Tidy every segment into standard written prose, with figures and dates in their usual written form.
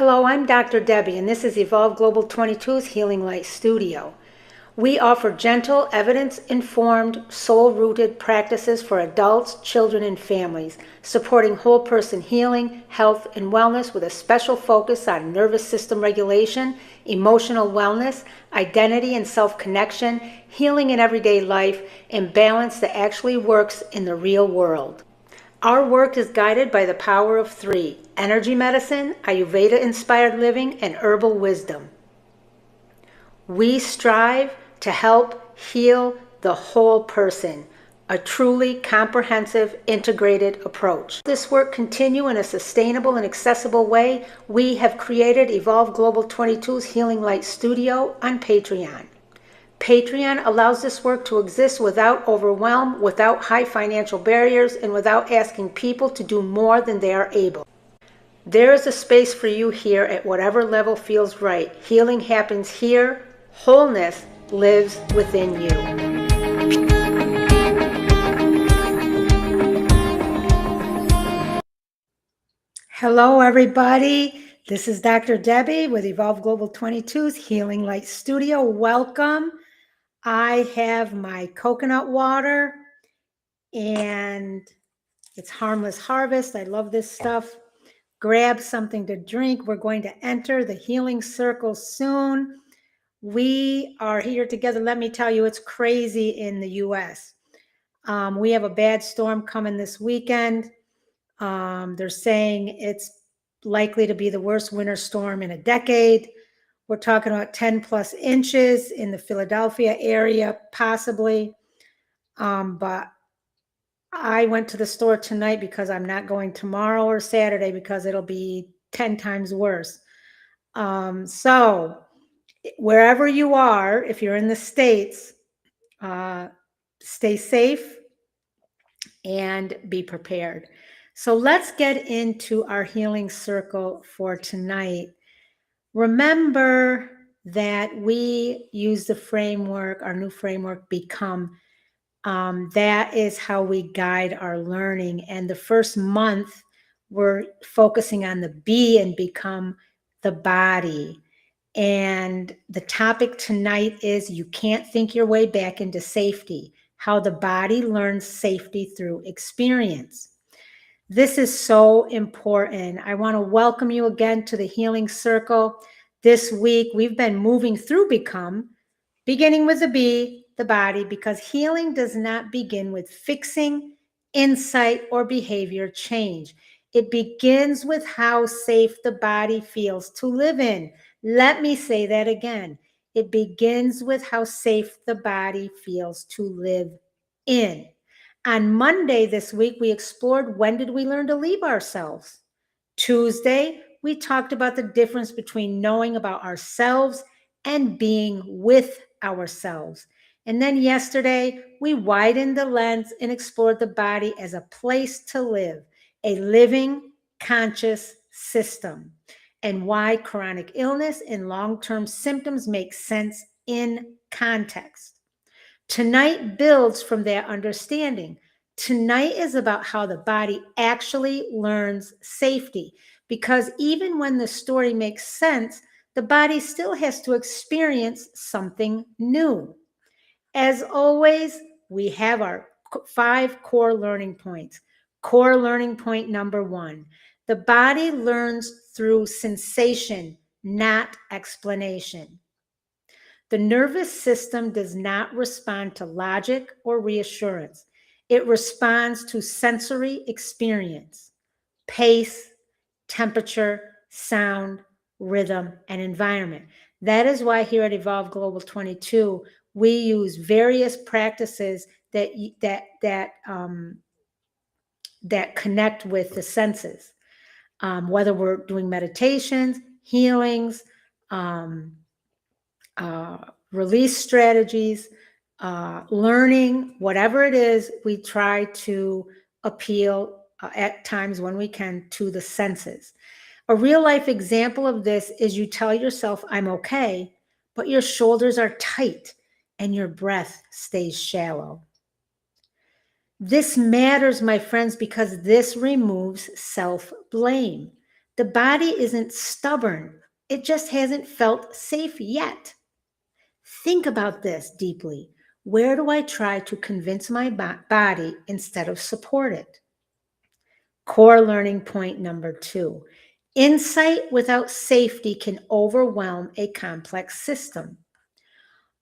Hello, I'm Dr. Debbie, and this is Evolve Global 22's Healing Light Studio. We offer gentle, evidence-informed, soul-rooted practices for adults, children, and families, supporting whole person healing, health, and wellness with a special focus on nervous system regulation, emotional wellness, identity and self-connection, healing in everyday life, and balance that actually works in the real world. Our work is guided by the power of three: energy medicine, Ayurveda-inspired living, and herbal wisdom. We strive to help heal the whole person, a truly comprehensive, integrated approach. This work continue in a sustainable and accessible way. We have created Evolve Global 22's Healing Light Studio on Patreon. Patreon allows this work to exist without overwhelm, without high financial barriers, and without asking people to do more than they are able. There is a space for you here at whatever level feels right. Healing happens here. Wholeness lives within you. Hello, everybody. This is Dr. Debbie with Evolve Global 22's Healing Light Studio. Welcome. I have my coconut water, and it's Harmless Harvest. I love this stuff. Grab something to drink. We're going to enter the healing circle soon. We are here together. Let me tell you, it's crazy in the U.S. We have a bad storm coming this weekend. They're saying it's likely to be the worst winter storm in a decade. We're talking about 10 plus inches in the Philadelphia area, possibly. But I went to the store tonight because I'm not going tomorrow or Saturday because it'll be 10 times worse. So wherever you are, if you're in the States, stay safe and be prepared. So let's get into our healing circle for tonight. Remember that we use the framework, our new framework, Become. That is how we guide our learning. And the first month, we're focusing on the Be and Become, the body. And the topic tonight is you can't think your way back into safety, how the body learns safety through experience. This is so important. I want to welcome you again to the Healing Circle. This week, we've been moving through Become, beginning with the Be, the body, because healing does not begin with fixing, insight, or behavior change. It begins with how safe the body feels to live in. Let me say that again. It begins with how safe the body feels to live in. On Monday this week, we explored when did we learn to leave ourselves. Tuesday, we talked about the difference between knowing about ourselves and being with ourselves. And then yesterday, we widened the lens and explored the body as a place to live, a living, conscious system, and why chronic illness and long-term symptoms make sense in context. Tonight builds from that understanding. Tonight is about how the body actually learns safety, because even when the story makes sense, the body still has to experience something new. As always, we have our 5 core learning points. Core learning point number 1, the body learns through sensation, not explanation. The nervous system does not respond to logic or reassurance. It responds to sensory experience, pace, temperature, sound, rhythm, and environment. That is why here at Evolve Global 22, we use various practices that connect with the senses. Whether we're doing meditations, healings, release strategies, learning, whatever it is, we try to appeal at times when we can to the senses. A real life example of this is you tell yourself, I'm okay, but your shoulders are tight and your breath stays shallow. This matters, my friends, because this removes self-blame. The body isn't stubborn. It just hasn't felt safe yet. Think about this deeply. Where do I try to convince my body instead of support it? Core learning point number 2. Insight without safety can overwhelm a complex system.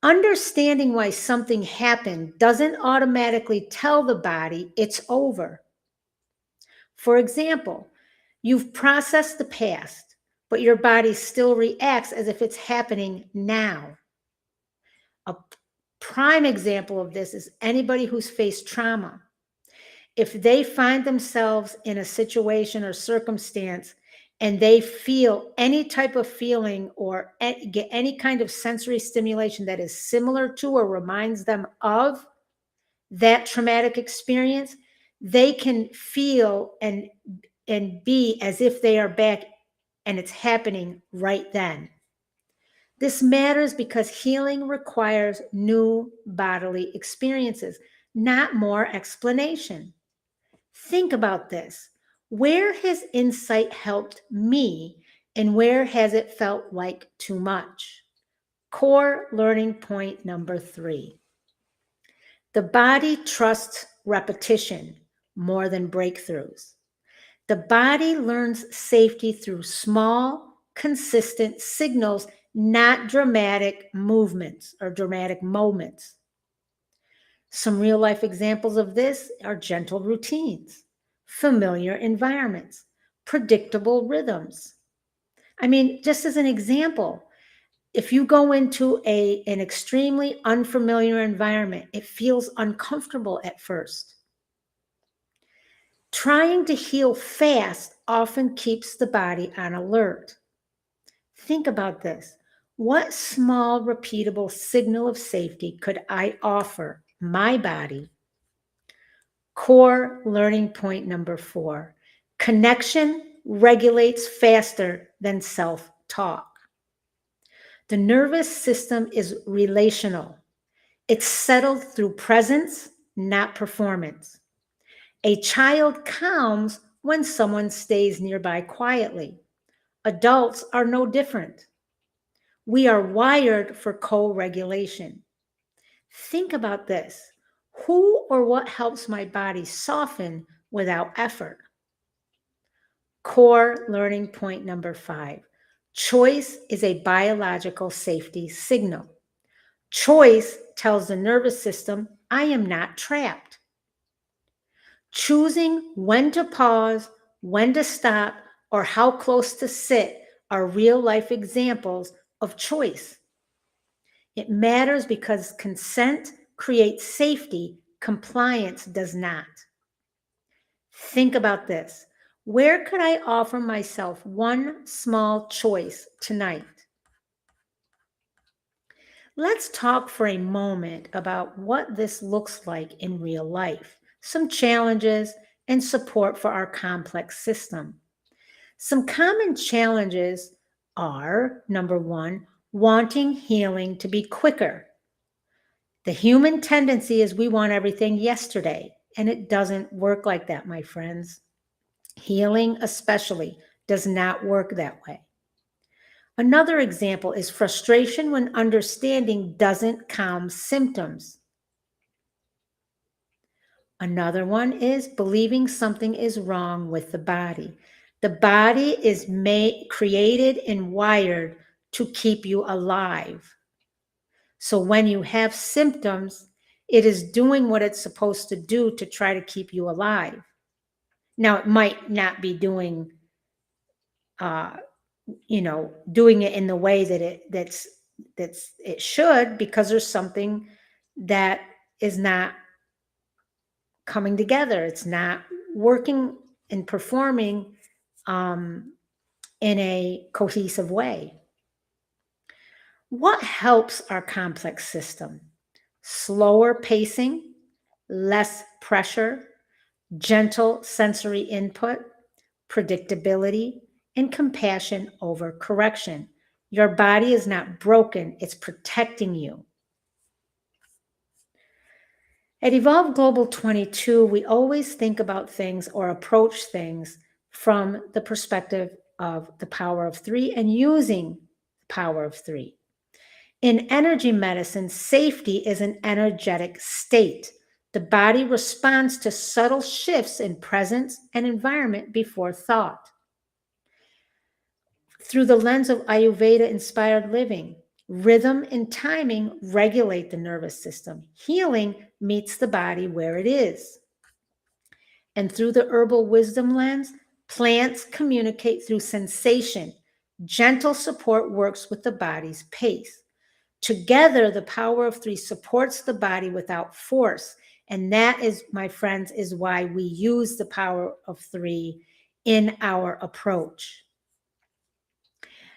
Understanding why something happened doesn't automatically tell the body it's over. For example, you've processed the past, but your body still reacts as if it's happening now. A prime example of this is anybody who's faced trauma. If they find themselves in a situation or circumstance and they feel any type of feeling or get any kind of sensory stimulation that is similar to or reminds them of that traumatic experience, they can feel and be as if they are back and it's happening right then. This matters because healing requires new bodily experiences, not more explanation. Think about this. Where has insight helped me, and where has it felt like too much? Core learning point number 3. The body trusts repetition more than breakthroughs. The body learns safety through small, consistent signals, not dramatic movements or dramatic moments. Some real life examples of this are gentle routines, familiar environments, predictable rhythms. I mean, just as an example, if you go into an extremely unfamiliar environment, it feels uncomfortable at first. Trying to heal fast often keeps the body on alert. Think about this. What small, repeatable signal of safety could I offer my body? Core learning point number 4. Connection regulates faster than self-talk. The nervous system is relational. It's settled through presence, not performance. A child calms when someone stays nearby quietly. Adults are no different. We are wired for co-regulation. Think about this. Who or what helps my body soften without effort? Core learning point number 5. Choice is a biological safety signal. Choice tells the nervous system, I am not trapped. Choosing when to pause, when to stop, or how close to sit are real life examples of choice. It matters because consent creates safety, compliance does not. Think about this. Where could I offer myself one small choice tonight? Let's talk for a moment about what this looks like in real life, some challenges and support for our complex system. Some common challenges are, number 1, wanting healing to be quicker. The human tendency is we want everything yesterday, and it doesn't work like that, my friends. Healing, especially, does not work that way. Another example is frustration when understanding doesn't calm symptoms. Another one is believing something is wrong with the body. The body is created and wired to keep you alive. So when you have symptoms, it is doing what it's supposed to do to try to keep you alive. Now, it might not be doing doing it in the way that it should, because there's something that is not coming together. It's not working and performing in a cohesive way. What helps our complex system? Slower pacing, less pressure, gentle sensory input, predictability, and compassion over correction. Your body is not broken, it's protecting you. At Evolve Global 22, we always think about things or approach things from the perspective of the power of three and using the power of three. In energy medicine, safety is an energetic state. The body responds to subtle shifts in presence and environment before thought. Through the lens of Ayurveda-inspired living, rhythm and timing regulate the nervous system. Healing meets the body where it is. And through the herbal wisdom lens, plants communicate through sensation. Gentle support works with the body's pace. Together, the power of three supports the body without force. And that is, my friends, is why we use the power of three in our approach.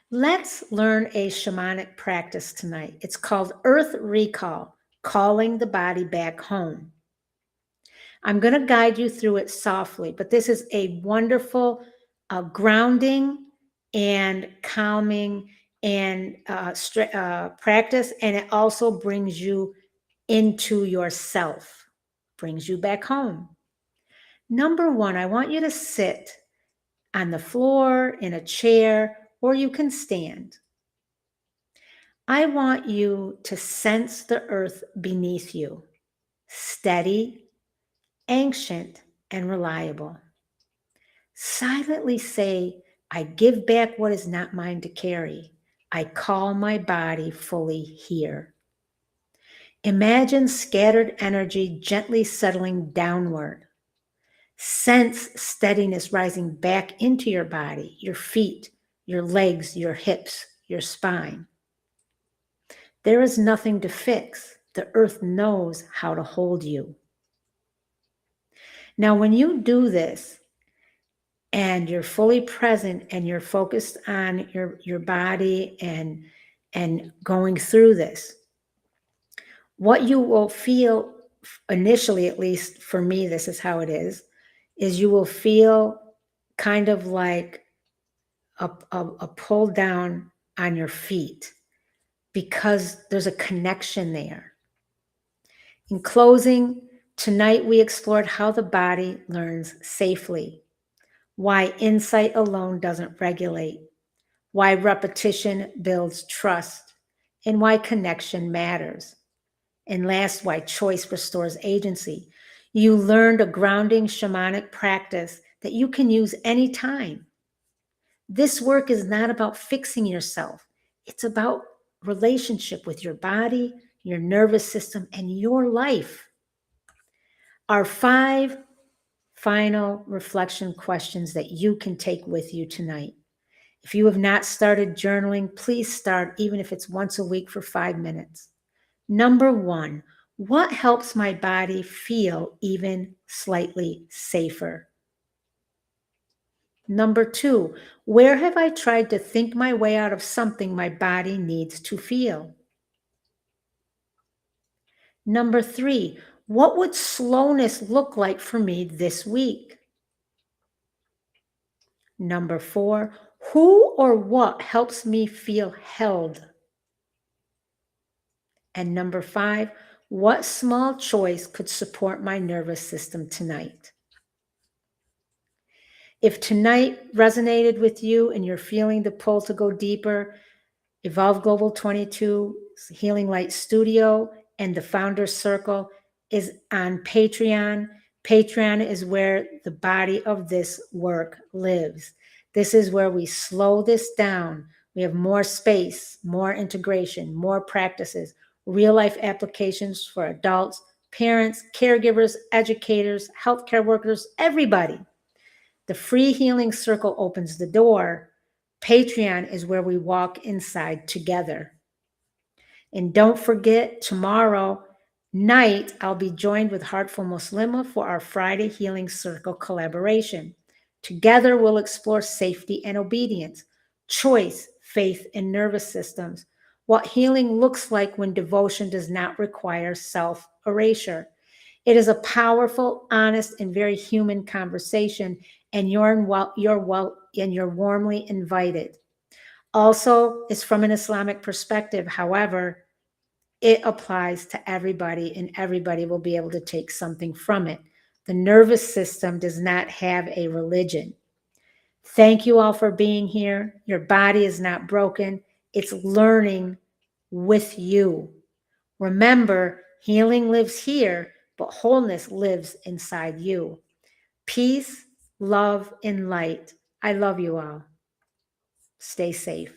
Let's learn a shamanic practice tonight. It's called Earth Recall, calling the body back home. I'm going to guide you through it softly, but this is a wonderful grounding and calming and practice, and it also brings you into yourself, brings you back home. Number one, I want you to sit on the floor, in a chair, or you can stand. I want you to sense the earth beneath you, steady, ancient, and reliable. Silently say, I give back what is not mine to carry. I call my body fully here. Imagine scattered energy gently settling downward. Sense steadiness rising back into your body, your feet, your legs, your hips, your spine. There is nothing to fix. The earth knows how to hold you. Now, when you do this and you're fully present and you're focused on your body and going through this, what you will feel initially, at least for me, this is how it is you will feel kind of like a pull down on your feet because there's a connection there. In closing, tonight we explored how the body learns safely, why insight alone doesn't regulate, why repetition builds trust, and why connection matters. And last, why choice restores agency. You learned a grounding shamanic practice that you can use anytime. This work is not about fixing yourself. It's about relationship with your body, your nervous system, and your life. Our 5 final reflection questions that you can take with you tonight. If you have not started journaling, please start, even if it's once a week for 5 minutes. Number 1, what helps my body feel even slightly safer? Number 2, where have I tried to think my way out of something my body needs to feel? Number 3, what would slowness look like for me this week? Number 4, who or what helps me feel held? And number 5, what small choice could support my nervous system tonight? If tonight resonated with you and you're feeling the pull to go deeper, Evolve Global 22 Healing Light Studio and the Founders Circle is on Patreon. Patreon is where the body of this work lives. This is where we slow this down. We have more space, more integration, more practices, real life applications for adults, parents, caregivers, educators, healthcare workers, everybody. The free healing circle opens the door. Patreon is where we walk inside together. And don't forget, tomorrow night, I'll be joined with Heartful Muslima for our Friday Healing Circle collaboration. Together, we'll explore safety and obedience, choice, faith, and nervous systems, what healing looks like when devotion does not require self-erasure. It is a powerful, honest, and very human conversation, and you're warmly invited. Also, it's from an Islamic perspective. However, it applies to everybody, and everybody will be able to take something from it. The nervous system does not have a religion. Thank you all for being here. Your body is not broken. It's learning with you. Remember, healing lives here, but wholeness lives inside you. Peace, love, and light. I love you all. Stay safe.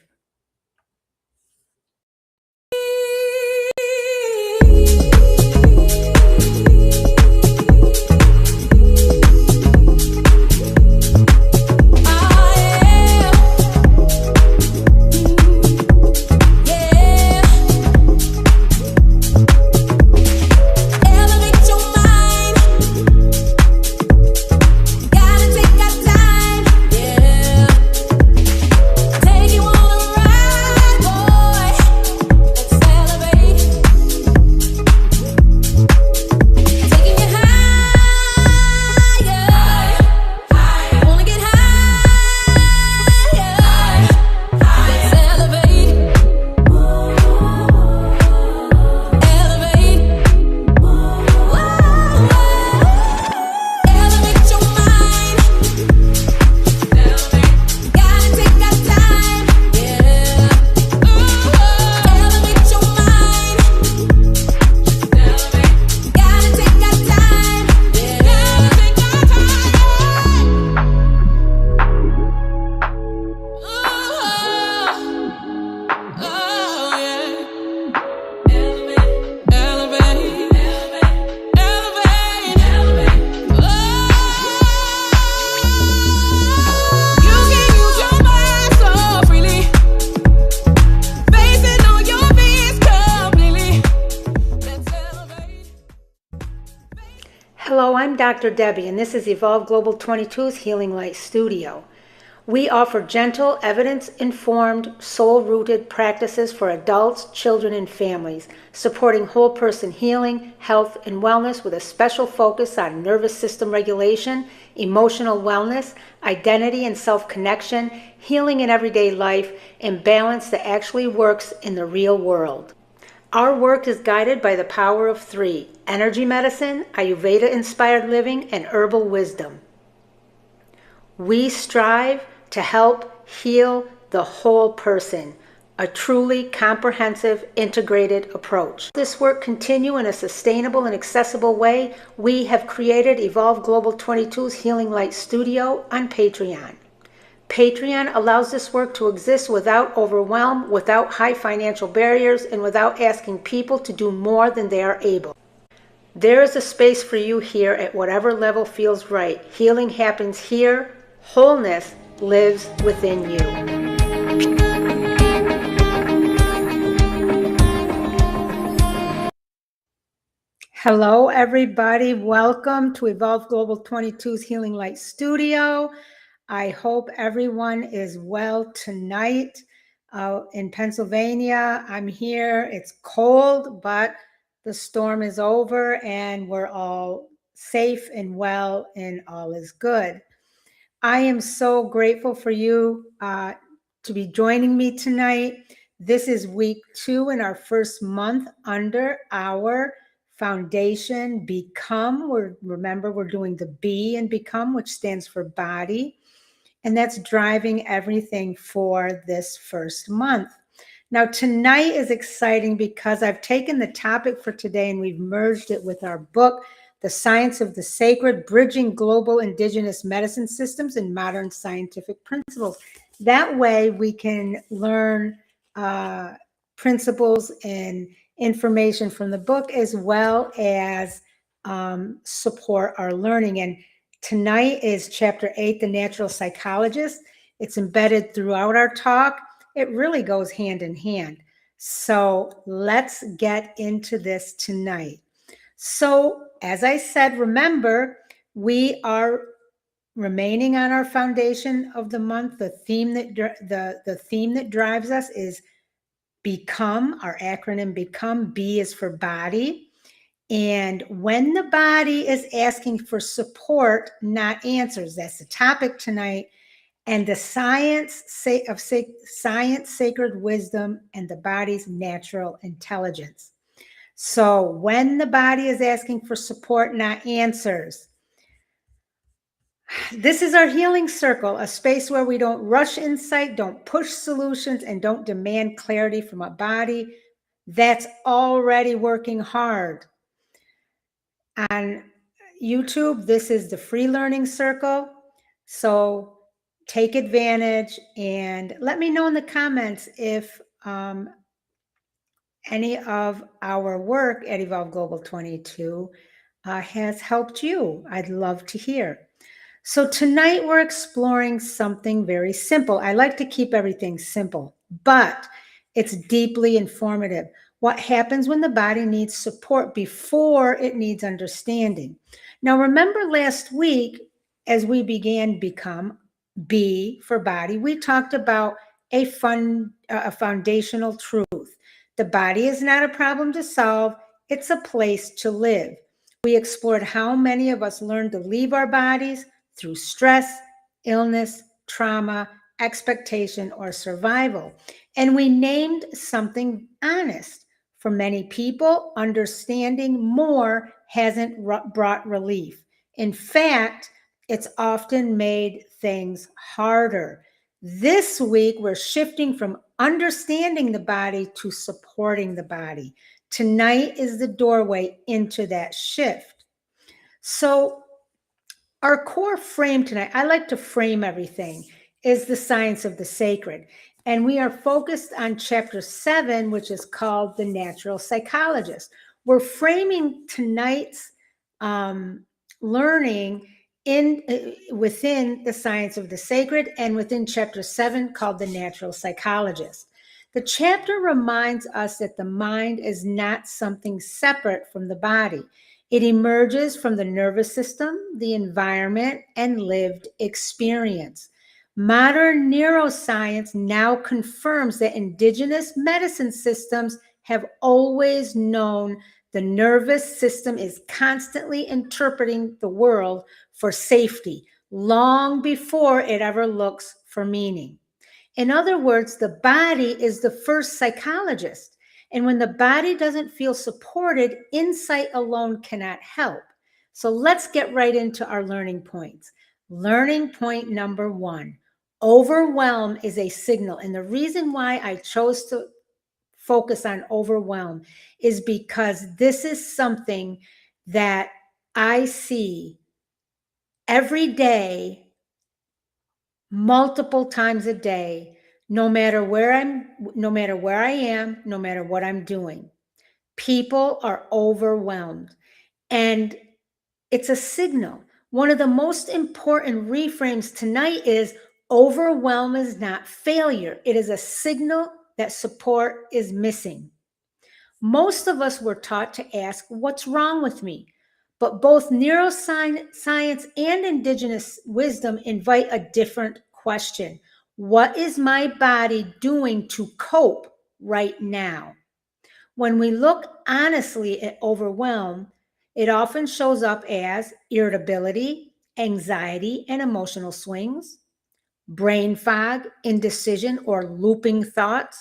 Hello, I'm Dr. Debbie, and this is Evolve Global 22's Healing Light Studio. We offer gentle, evidence-informed, soul-rooted practices for adults, children, and families, supporting whole person healing, health, and wellness with a special focus on nervous system regulation, emotional wellness, identity and self-connection, healing in everyday life, and balance that actually works in the real world. Our work is guided by the power of three: energy medicine, Ayurveda-inspired living, and herbal wisdom. We strive to help heal the whole person, a truly comprehensive, integrated approach. This work continue in a sustainable and accessible way. We have created Evolve Global 22's Healing Light Studio on Patreon. Patreon allows this work to exist without overwhelm, without high financial barriers, and without asking people to do more than they are able. There is a space for you here at whatever level feels right. Healing happens here. Wholeness lives within you. Hello, everybody. Welcome to Evolve Global 22's Healing Light Studio. I hope everyone is well tonight. In Pennsylvania, I'm here. It's cold, but the storm is over and we're all safe and well and all is good. I am so grateful for you to be joining me tonight. This is week 2 in our first month under our foundation, Become. Remember, we're doing the B in Become, which stands for body. And that's driving everything for this first month. Now, tonight is exciting because I've taken the topic for today and we've merged it with our book, The Science of the Sacred, Bridging Global Indigenous Medicine Systems and Modern Scientific Principles. That way we can learn principles and information from the book as well as support our learning. And tonight is Chapter 8, The Natural Psychologist. It's embedded throughout our talk. It really goes hand in hand. So let's get into this tonight. So as I said, remember, we are remaining on our foundation of the month. The theme that drives us is Become, our acronym Become. B is for body. And when the body is asking for support, not answers, that's the topic tonight. And the science, sacred wisdom, and the body's natural intelligence. So when the body is asking for support, not answers, This is our healing circle, a space where we don't rush insight, don't push solutions, and don't demand clarity from a body that's already working hard. On YouTube, this is the free learning circle. So take advantage and let me know in the comments if any of our work at Evolve Global 22 has helped you. I'd love to hear. So tonight we're exploring something very simple. I like to keep everything simple, but it's deeply informative. What happens when the body needs support before it needs understanding? Now, remember last week, as we began Become, B for body, we talked about a foundational truth. The body is not a problem to solve, it's a place to live. We explored how many of us learn to leave our bodies through stress, illness, trauma, expectation, or survival. And we named something honest. For many people, understanding more hasn't brought relief. In fact, it's often made things harder. This week, we're shifting from understanding the body to supporting the body. Tonight is the doorway into that shift. So, our core frame tonight, I like to frame everything, is the science of the sacred. And we are focused on chapter 7, which is called The Natural Psychologist. We're framing tonight's learning within the science of the sacred and within chapter 7 called The Natural Psychologist. The chapter reminds us that the mind is not something separate from the body. It emerges from the nervous system, the environment, and lived experience. Modern neuroscience now confirms that indigenous medicine systems have always known the nervous system is constantly interpreting the world for safety, long before it ever looks for meaning. In other words, the body is the first psychologist. And when the body doesn't feel supported, insight alone cannot help. So let's get right into our learning points. Learning point number 1, overwhelm is a signal. And the reason why I chose to focus on overwhelm is because this is something that I see every day, multiple times a day, no matter where I am, no matter what I'm doing. People are overwhelmed, and it's a signal. One of the most important reframes tonight is overwhelm is not failure. It is a signal that support is missing. Most of us were taught to ask, what's wrong with me? But both neuroscience and indigenous wisdom invite a different question. What is my body doing to cope right now? When we look honestly at overwhelm, it often shows up as irritability, anxiety, and emotional swings, brain fog, indecision, or looping thoughts,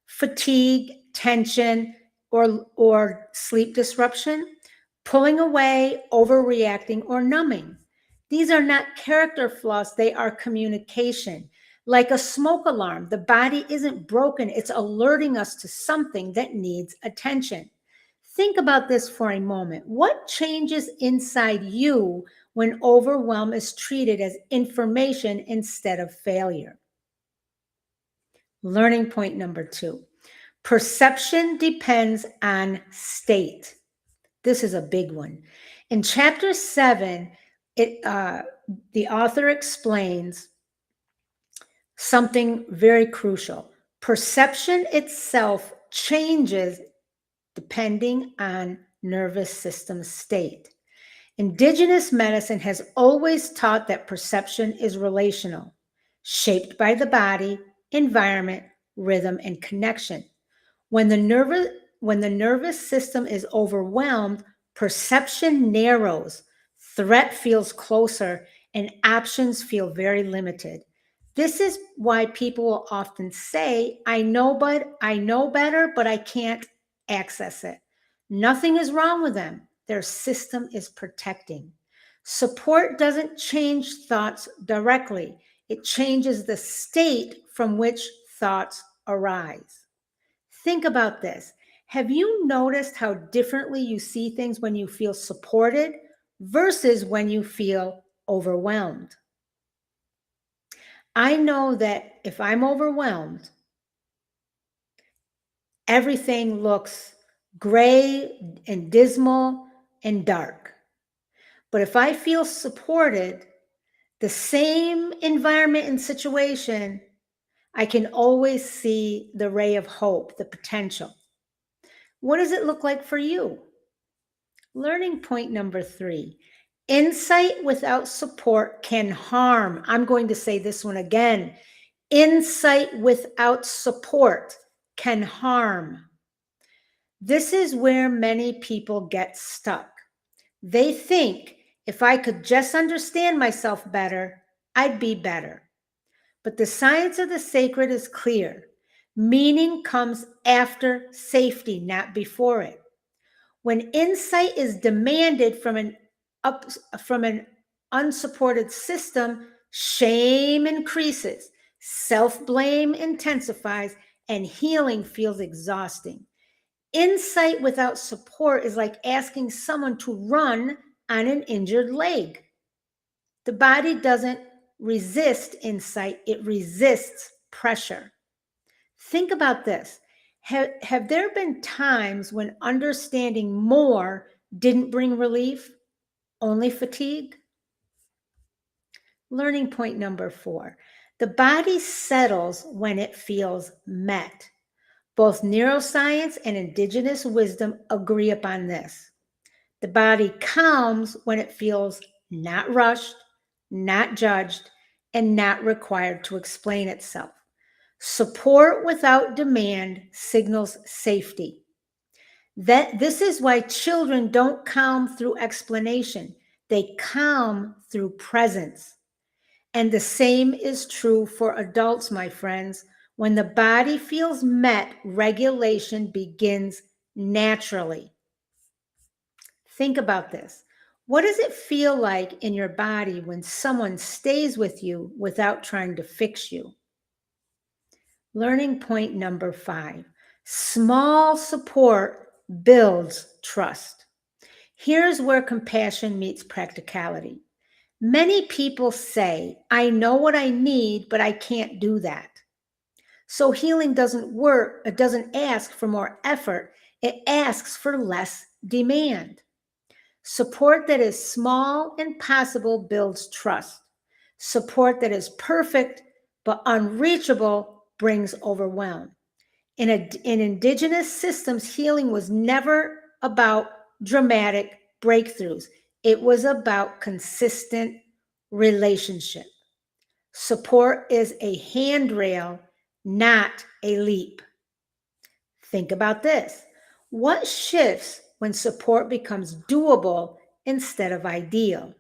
fatigue, tension, or sleep disruption, pulling away, overreacting, or numbing. These are not character flaws, they are communication. Like a smoke alarm, the body isn't broken, it's alerting us to something that needs attention. Think about this for a moment. What changes inside you when overwhelm is treated as information instead of failure? Learning point number 2. Perception depends on state. This is a big one. In chapter 7, the author explains something very crucial. Perception itself changes depending on nervous system state. Indigenous medicine has always taught that perception is relational, shaped by the body, environment, rhythm, and connection. When the nervous system is overwhelmed, perception narrows, threat feels closer, and options feel very limited. This is why people will often say, I know better, but I can't access it. Nothing is wrong with them. Their system is protecting. Support doesn't change thoughts directly. It changes the state from which thoughts arise. Think about this. Have you noticed how differently you see things when you feel supported versus when you feel overwhelmed? I know that if I'm overwhelmed, everything looks gray and dismal and dark. But if I feel supported, the same environment and situation, I can always see the ray of hope, the potential. What does it look like for you? Learning point number 3. Insight without support can harm. I'm going to say this one again. Insight without support can harm. This is where many people get stuck. They think if I could just understand myself better, I'd be better. But the science of the sacred is clear. Meaning comes after safety, not before it. When insight is demanded from an unsupported system, shame increases, self-blame intensifies, and healing feels exhausting. Insight without support is like asking someone to run on an injured leg. The body doesn't resist insight, it resists pressure. Think about this. Have there been times when understanding more didn't bring relief, only fatigue? Learning point number 4. The body settles when it feels met. Both neuroscience and indigenous wisdom agree upon this. The body calms when it feels not rushed, not judged, and not required to explain itself. Support without demand signals safety. This is why children don't calm through explanation. They calm through presence. And the same is true for adults, my friends. When the body feels met, regulation begins naturally. Think about this. What does it feel like in your body when someone stays with you without trying to fix you? Learning point number 5. Small support builds trust. Here's where compassion meets practicality. Many people say, I know what I need, but I can't do that. So healing doesn't work. It doesn't ask for more effort. It asks for less demand. Support that is small and possible builds trust. Support that is perfect but unreachable brings overwhelm. In indigenous systems, healing was never about dramatic breakthroughs. It was about consistent relationship. Support is a handrail, not a leap. Think about this. What shifts when support becomes doable instead of ideal?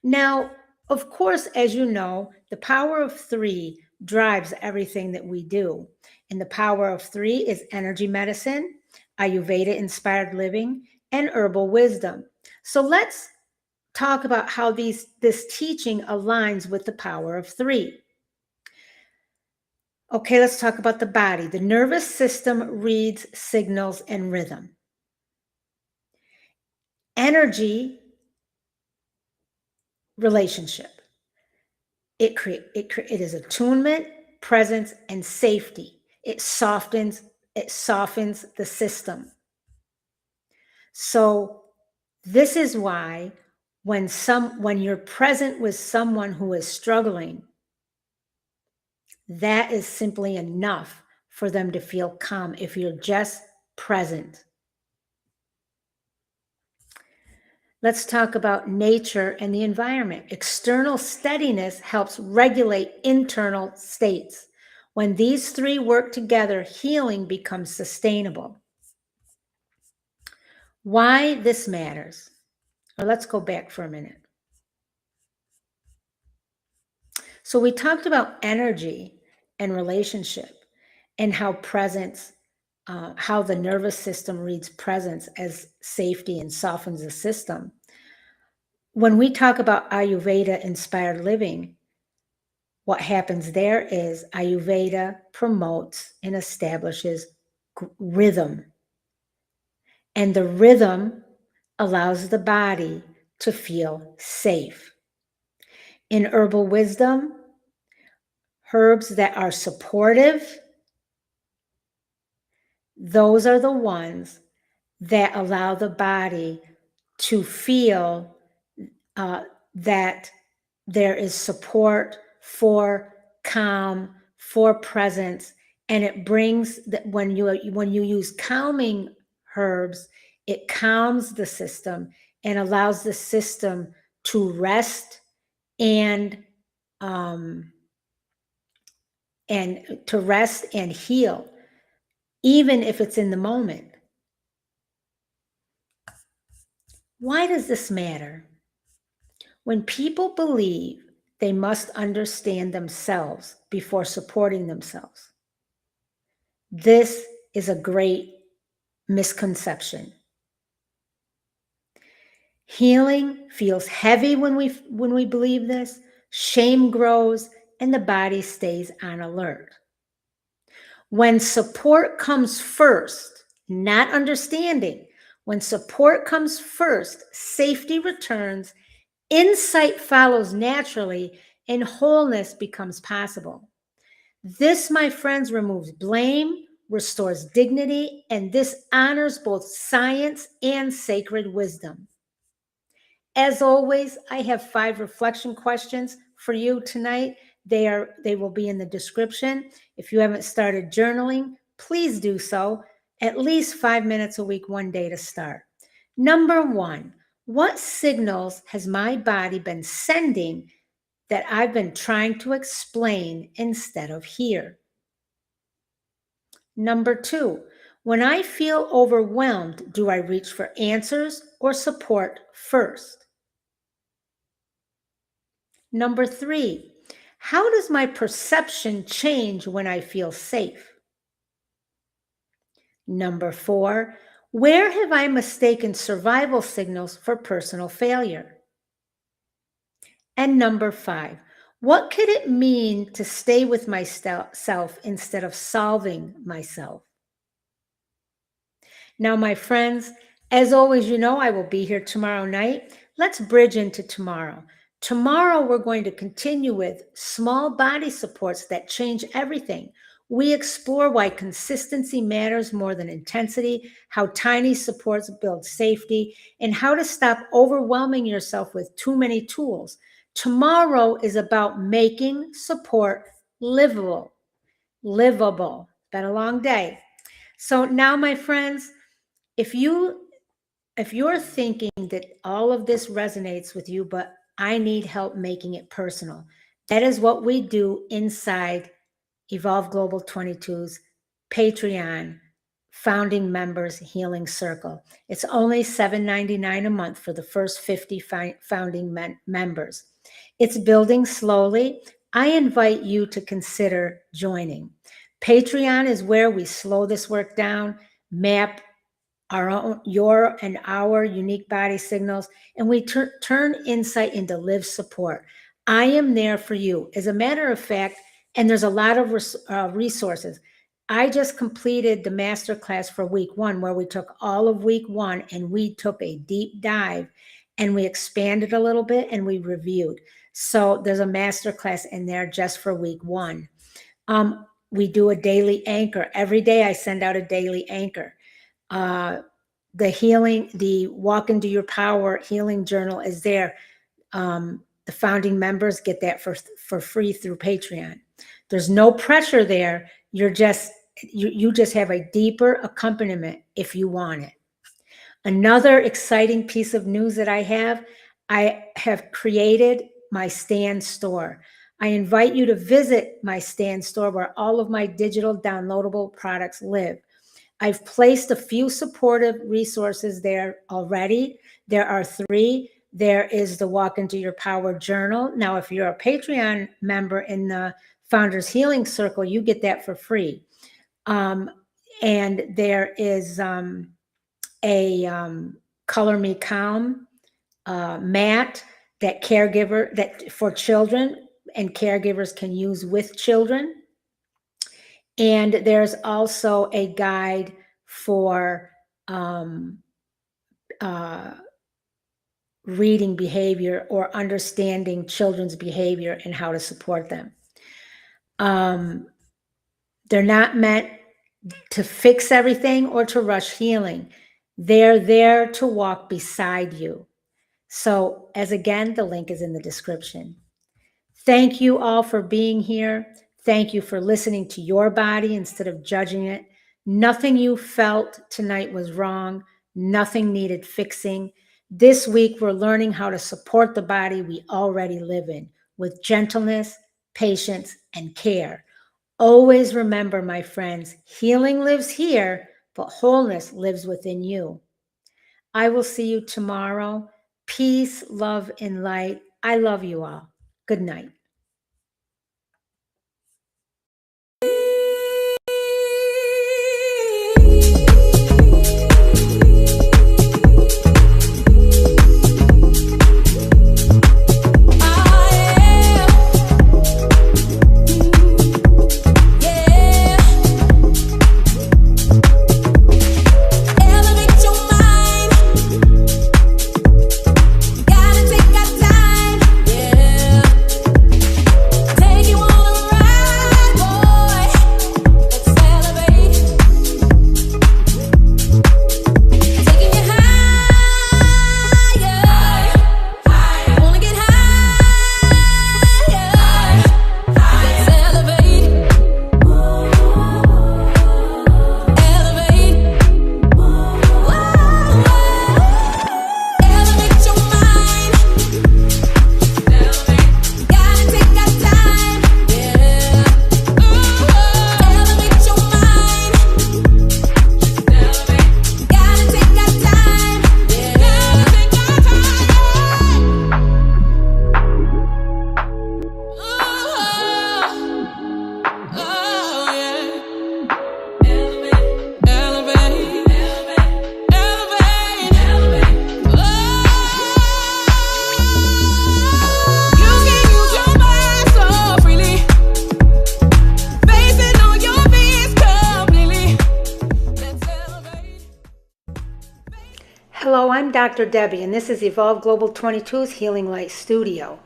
Now, of course, as you know, the power of 3 drives everything that we do. And the power of 3 is energy medicine, Ayurveda-inspired living, and herbal wisdom. So let's talk about how this teaching aligns with the power of 3. Okay, let's talk about the body. The nervous system reads signals and rhythm. Energy, relationship. It is attunement, presence, and safety. It softens the system. So this is why when you're present with someone who is struggling, that is simply enough for them to feel calm if you're just present. Let's talk about nature and the environment. External steadiness helps regulate internal states. When these 3 work together, healing becomes sustainable. Why this matters? Or let's go back for a minute. So we talked about energy and relationship and how presence, how the nervous system reads presence as safety and softens the system. when we talk about Ayurveda inspired living, what happens there is Ayurveda promotes and establishes rhythm. And the rhythm allows the body to feel safe. In herbal wisdom, herbs that are supportive, those are the ones that allow the body to feel that there is support for calm, for presence, and it brings that when you use calming herbs, it calms the system and allows the system to rest and heal, even if it's in the moment. Why does this matter? When people believe they must understand themselves before supporting themselves, this is a great misconception. Healing feels heavy when we believe this. Shame grows and the body stays on alert. When support comes first, not understanding, when support comes first, safety returns, insight follows naturally, and wholeness becomes possible. This, my friends, removes blame, restores dignity, and this honors both science and sacred wisdom. As always, I have 5 reflection questions for you tonight. They will be in the description. If you haven't started journaling, please do so. At least 5 minutes a week, one day to start. Number 1, what signals has my body been sending that I've been trying to explain instead of hear? Number 2, when I feel overwhelmed, do I reach for answers or support first? Number 3, how does my perception change when I feel safe? Number 4, where have I mistaken survival signals for personal failure? And number 5, what could it mean to stay with myself instead of solving myself? Now, my friends, as always, you know I will be here tomorrow night. Let's bridge into tomorrow. Tomorrow, we're going to continue with small body supports that change everything. We explore why consistency matters more than intensity, how tiny supports build safety, and how to stop overwhelming yourself with too many tools. Tomorrow is about making support livable. Livable. Been a long day. So now, my friends, if you're thinking that all of this resonates with you, but I need help making it personal, that is what we do inside Evolve Global 22's Patreon founding members healing circle. It's only $7.99 a month for the first 50 founding members. It's building slowly. I invite you to consider joining. Patreon is where we slow this work down, map your and our unique body signals, and we turn insight into live support. I am there for you. As a matter of fact, and there's a lot of resources. I just completed the masterclass for week 1, where we took all of week 1 and we took a deep dive and we expanded a little bit and we reviewed. So there's a masterclass in there just for week 1. We do a daily anchor. Every day I send out a daily anchor. The Walk Into Your Power healing journal is there. The founding members get that for free through Patreon. There's no pressure there. You just have a deeper accompaniment if you want it. Another exciting piece of news that I have created my Stand store. I invite you to visit my Stand store where all of my digital downloadable products live. I've placed a few supportive resources there already. There are 3. There is the Walk Into Your Power journal. Now, if you're a Patreon member in the Founders Healing Circle, you get that for free. And there is a Color Me Calm mat that for children and caregivers can use with children. And there's also a guide for reading behavior or understanding children's behavior and how to support them. They're not meant to fix everything or to rush healing. They're there to walk beside you. So, as again, the link is in the description. Thank you all for being here. Thank you for listening to your body instead of judging it. Nothing you felt tonight was wrong. Nothing needed fixing. This week, we're learning how to support the body we already live in with gentleness, patience, and care. Always remember, my friends, healing lives here, but wholeness lives within you. I will see you tomorrow. Peace, love, and light. I love you all. Good night. Hello, I'm Dr. Debbie, and this is Evolve Global 22's Healing Light Studio.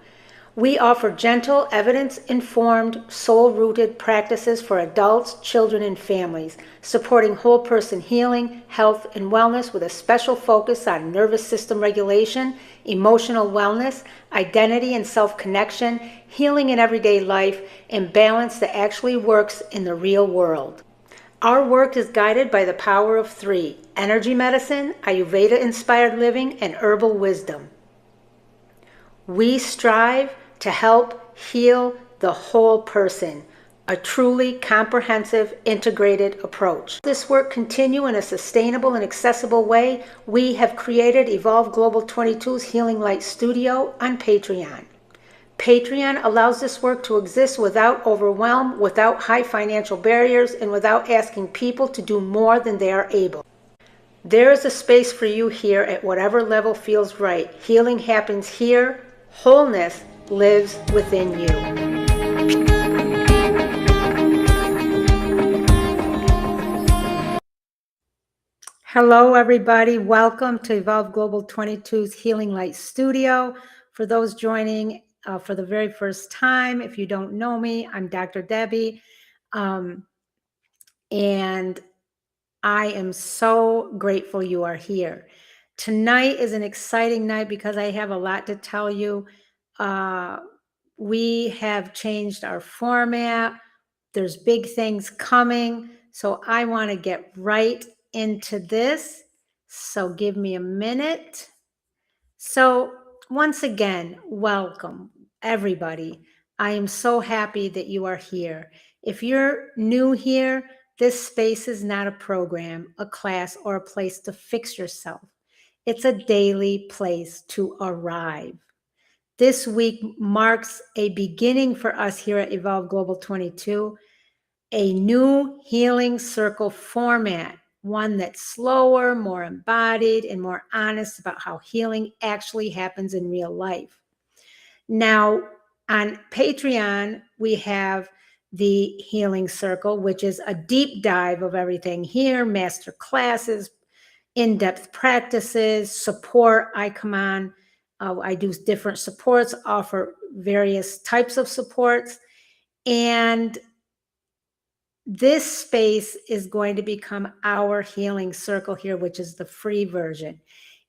We offer gentle, evidence-informed, soul-rooted practices for adults, children, and families, supporting whole person healing, health, and wellness with a special focus on nervous system regulation, emotional wellness, identity and self-connection, healing in everyday life, and balance that actually works in the real world. Our work is guided by the power of three: energy medicine, Ayurveda-inspired living, and herbal wisdom. We strive to help heal the whole person, a truly comprehensive, integrated approach. This work continue in a sustainable and accessible way. We have created Evolve Global 22's Healing Light Studio on Patreon. Patreon allows this work to exist without overwhelm, without high financial barriers, and without asking people to do more than they are able. There is a space for you here at whatever level feels right. Healing happens here. Wholeness lives within you. Hello, everybody. Welcome to Evolve Global 22's Healing Light Studio. For those joining for the very first time, if you don't know me, I'm Dr. Debbie, and I am so grateful you are here. Tonight is an exciting night because I have a lot to tell you. We have changed our format. There's big things coming, so I want to get right into this. So give me a minute. So once again, welcome everybody. I am so happy that you are here. If you're new here, this space is not a program, a class, or a place to fix yourself. It's a daily place to arrive. This week marks a beginning for us here at Evolve Global 22, a new healing circle format. one that's slower, more embodied, and more honest about how healing actually happens in real life. Now, on Patreon, we have the Healing Circle, which is a deep dive of everything here, master classes, in-depth practices, support. I come on, I do different supports, offer various types of supports. And this space is going to become our Healing Circle here, which is the free version.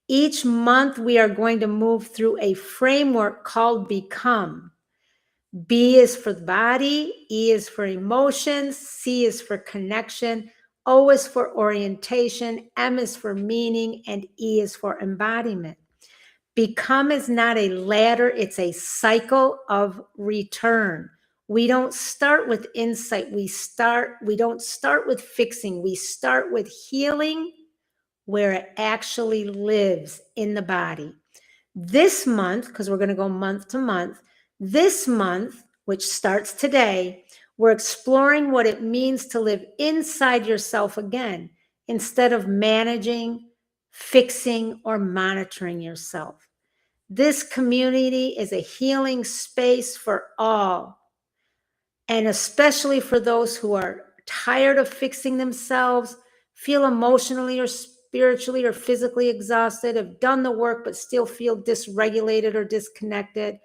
Each month, we are going to move through a framework called Become. B is for the body, E is for emotions, C is for connection, O is for orientation, M is for meaning, and E is for embodiment. Become is not a ladder, it's a cycle of return. We don't start with insight. We don't start with fixing. We start with healing where it actually lives in the body. This month, because we're going to go month to month, this month, which starts today, we're exploring what it means to live inside yourself again, instead of managing, fixing, or monitoring yourself. This community is a healing space for all, and especially for those who are tired of fixing themselves, feel emotionally or spiritually or physically exhausted, have done the work but still feel dysregulated or disconnected,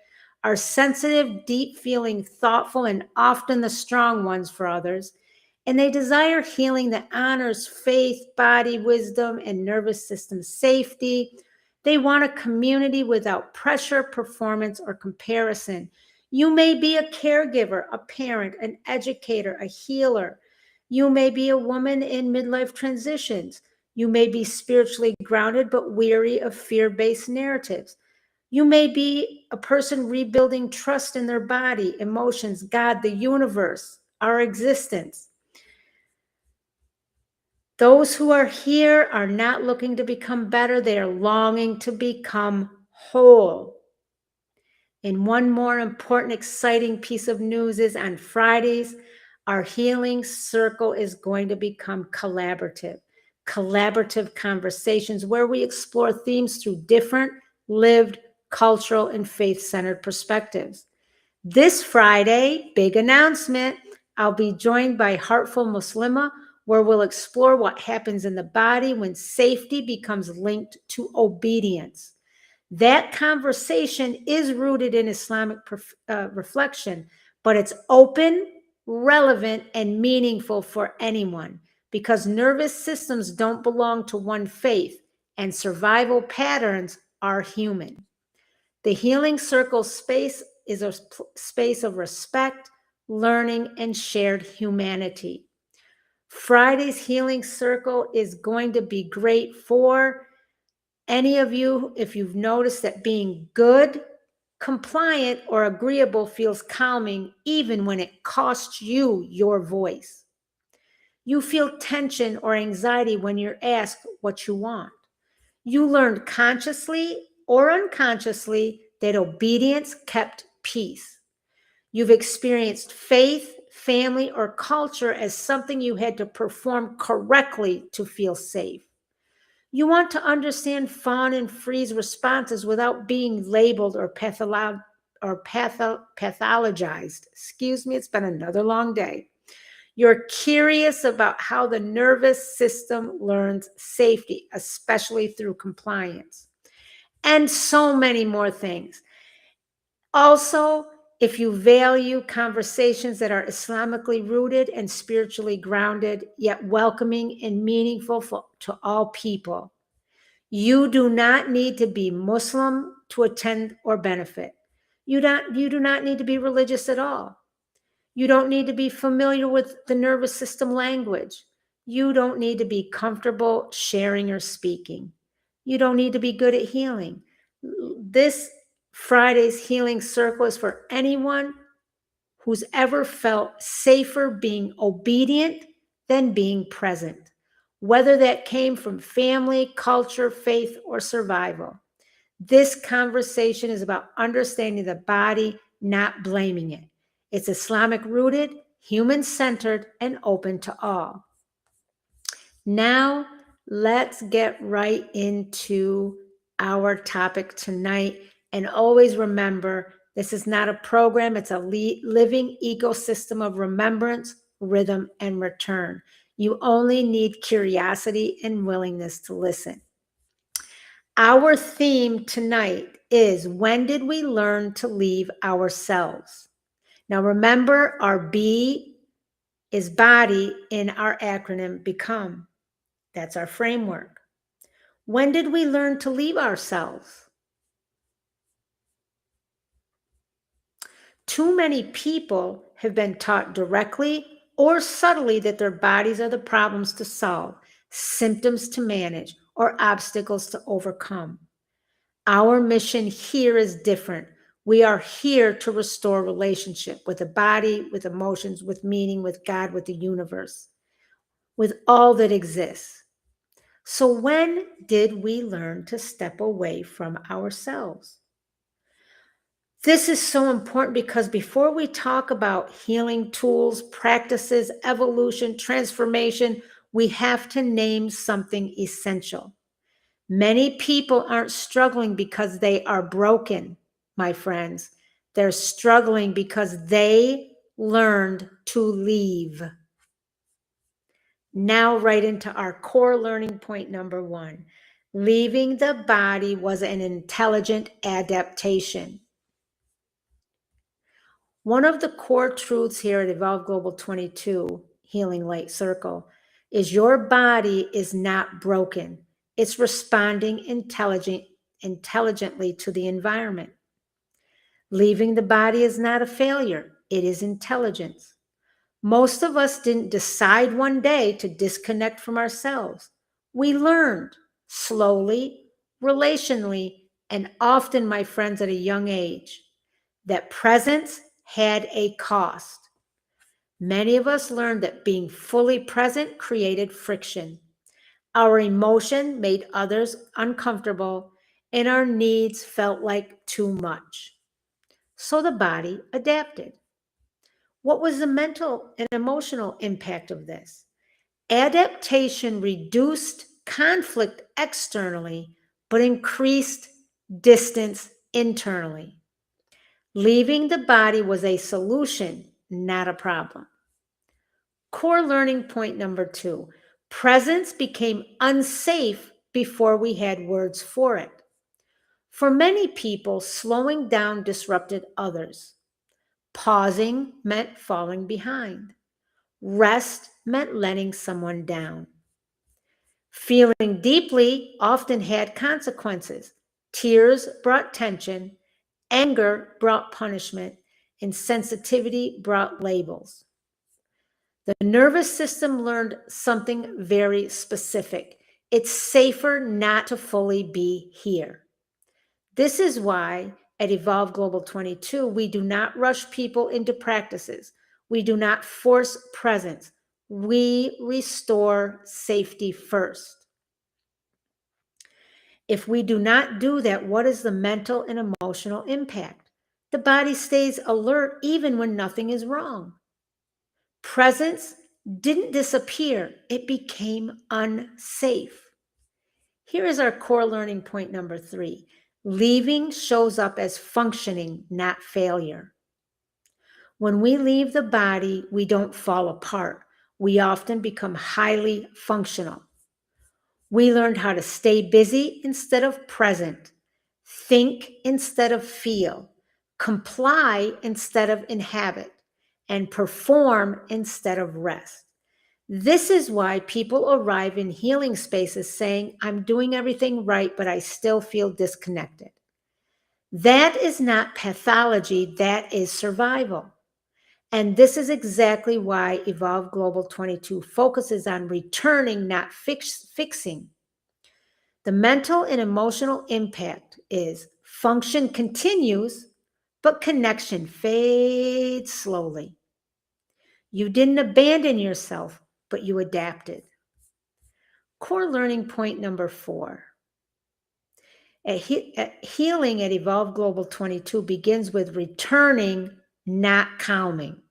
are sensitive, deep feeling, thoughtful, and often the strong ones for others. And they desire healing that honors faith, body, wisdom, and nervous system safety. They want a community without pressure, performance, or comparison. You may be a caregiver, a parent, an educator, a healer. You may be a woman in midlife transitions. You may be spiritually grounded but weary of fear-based narratives. You may be a person rebuilding trust in their body, emotions, God, the universe, our existence. Those who are here are not looking to become better. They are longing to become whole. And one more important, exciting piece of news is on Fridays, our Healing Circle is going to become collaborative conversations where we explore themes through different lived, cultural, and faith-centered perspectives. This Friday, big announcement, I'll be joined by Heartful Muslima, where we'll explore what happens in the body when safety becomes linked to obedience. That conversation is rooted in Islamic reflection, but it's open, relevant, and meaningful for anyone because nervous systems don't belong to one faith and survival patterns are human. The Healing Circle space is a space of respect, learning, and shared humanity. Friday's Healing Circle is going to be great for any of you, if you've noticed that being good, compliant, or agreeable feels calming, even when it costs you your voice. You feel tension or anxiety when you're asked what you want. You learned consciously or unconsciously that obedience kept peace. You've experienced faith, family, or culture as something you had to perform correctly to feel safe. You want to understand fawn and freeze responses without being labeled or pathologized. Excuse me, it's been another long day. You're curious about how the nervous system learns safety, especially through compliance, and so many more things. Also, if you value conversations that are Islamically rooted and spiritually grounded, yet welcoming and meaningful to all people, you do not need to be Muslim to attend or benefit. You do not need to be religious at all. You don't need to be familiar with the nervous system language. You don't need to be comfortable sharing or speaking. You don't need to be good at healing. This Friday's Healing Circle is for anyone who's ever felt safer being obedient than being present, whether that came from family, culture, faith, or survival. This conversation is about understanding the body, not blaming it. It's Islamic rooted, human centered, and open to all. Now, let's get right into our topic tonight. And always remember, this is not a program, it's a living ecosystem of remembrance, rhythm, and return. You only need curiosity and willingness to listen. Our theme tonight is, when did we learn to leave ourselves? Now, remember, our B is body in our acronym BECOME. That's our framework. When did we learn to leave ourselves? Too many people have been taught directly or subtly that their bodies are the problems to solve, symptoms to manage, or obstacles to overcome. Our mission here is different. We are here to restore relationship with the body, with emotions, with meaning, with God, with the universe, with all that exists. So when did we learn to step away from ourselves? This is so important because before we talk about healing tools, practices, evolution, transformation, we have to name something essential. Many people aren't struggling because they are broken, my friends. They're struggling because they learned to leave. Now, right into our core learning point number 1. Leaving the body was an intelligent adaptation. One of the core truths here at Evolve Global 22, Healing Light Circle, is your body is not broken. It's responding intelligently to the environment. Leaving the body is not a failure. It is intelligence. Most of us didn't decide one day to disconnect from ourselves. We learned slowly, relationally, and often, my friends, at a young age, that presence had a cost. Many of us learned that being fully present created friction. Our emotion made others uncomfortable, and our needs felt like too much. So the body adapted. What was the mental and emotional impact of this? Adaptation reduced conflict externally, but increased distance internally. Leaving the body was a solution, not a problem. Core learning point number 2. Presence became unsafe before we had words for it. For many people, slowing down disrupted others. Pausing meant falling behind. Rest meant letting someone down. Feeling deeply often had consequences. Tears brought tension, anger brought punishment, and sensitivity brought labels. The nervous system learned something very specific. It's safer not to fully be here. This is why at Evolve Global 22, we do not rush people into practices. We do not force presence. We restore safety first. If we do not do that, what is the mental and emotional impact? The body stays alert even when nothing is wrong. Presence didn't disappear, it became unsafe. Here is our core learning point number 3. Leaving shows up as functioning, not failure. When we leave the body, we don't fall apart. We often become highly functional. We learned how to stay busy instead of present, think instead of feel, comply instead of inhabit, and perform instead of rest. This is why people arrive in healing spaces saying, I'm doing everything right, but I still feel disconnected. That is not pathology, that is survival. And this is exactly why Evolve Global 22 focuses on returning, not fixing. The mental and emotional impact is function continues, but connection fades slowly. You didn't abandon yourself, but you adapted. Core learning point number 4. Healing at Evolve Global 22 begins with returning, not calming.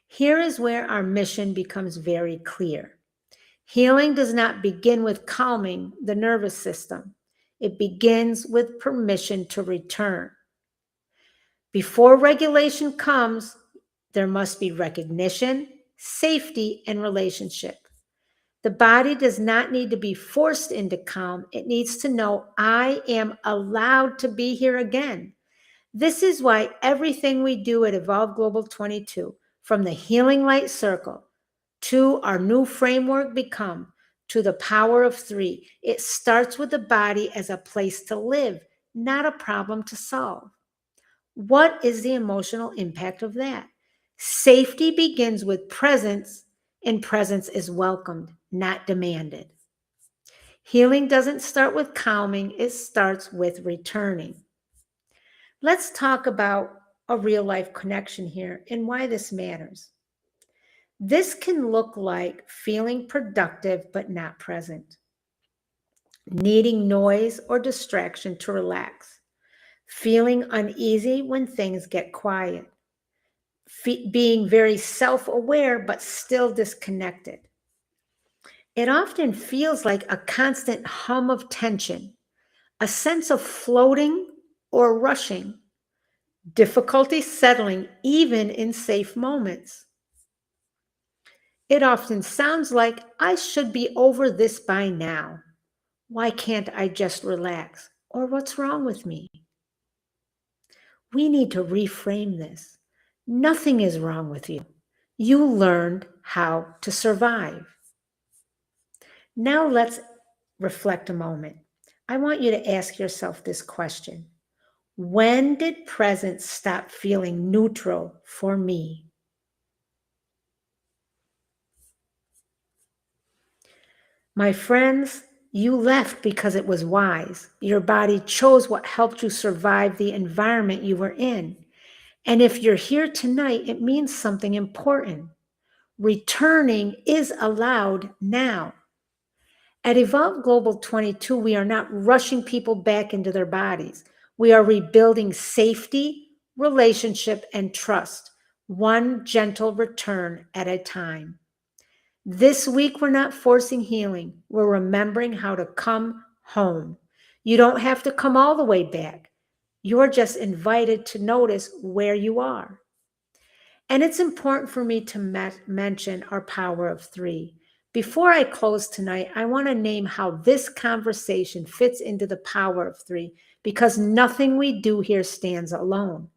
Here is where our mission becomes very clear. Healing does not begin with calming the nervous system. It begins with permission to return. Before regulation comes, there must be recognition, safety, and relationship. The body does not need to be forced into calm. It needs to know, I am allowed to be here again. This is why everything we do at Evolve Global 22, from the Healing Light Circle to our new framework Become, to the power of three, it starts with the body as a place to live, not a problem to solve. What is the emotional impact of that? Safety begins with presence, and presence is welcomed, not demanded. Healing doesn't start with calming, it starts with returning. Let's talk about a real life connection here and why this matters. This can look like feeling productive but not present, needing noise or distraction to relax, feeling uneasy when things get quiet, being very self-aware but still disconnected. It often feels like a constant hum of tension, a sense of floating or rushing, difficulty settling even in safe moments. It often sounds like, I should be over this by now. Why can't I just relax? Or what's wrong with me? We need to reframe this. Nothing is wrong with you. You learned how to survive. Now let's reflect a moment. I want you to ask yourself this question. When did presence stop feeling neutral for me? My friends, you left because it was wise. Your body chose what helped you survive the environment you were in. And if you're here tonight, it means something important. Returning is allowed now. At Evolve Global 22, we are not rushing people back into their bodies. We are rebuilding safety, relationship, and trust, one gentle return at a time. This week, we're not forcing healing. We're remembering how to come home. You don't have to come all the way back. You're just invited to notice where you are. And it's important for me to mention our power of three. Before I close tonight, I want to name how this conversation fits into the power of three, because nothing we do here stands alone.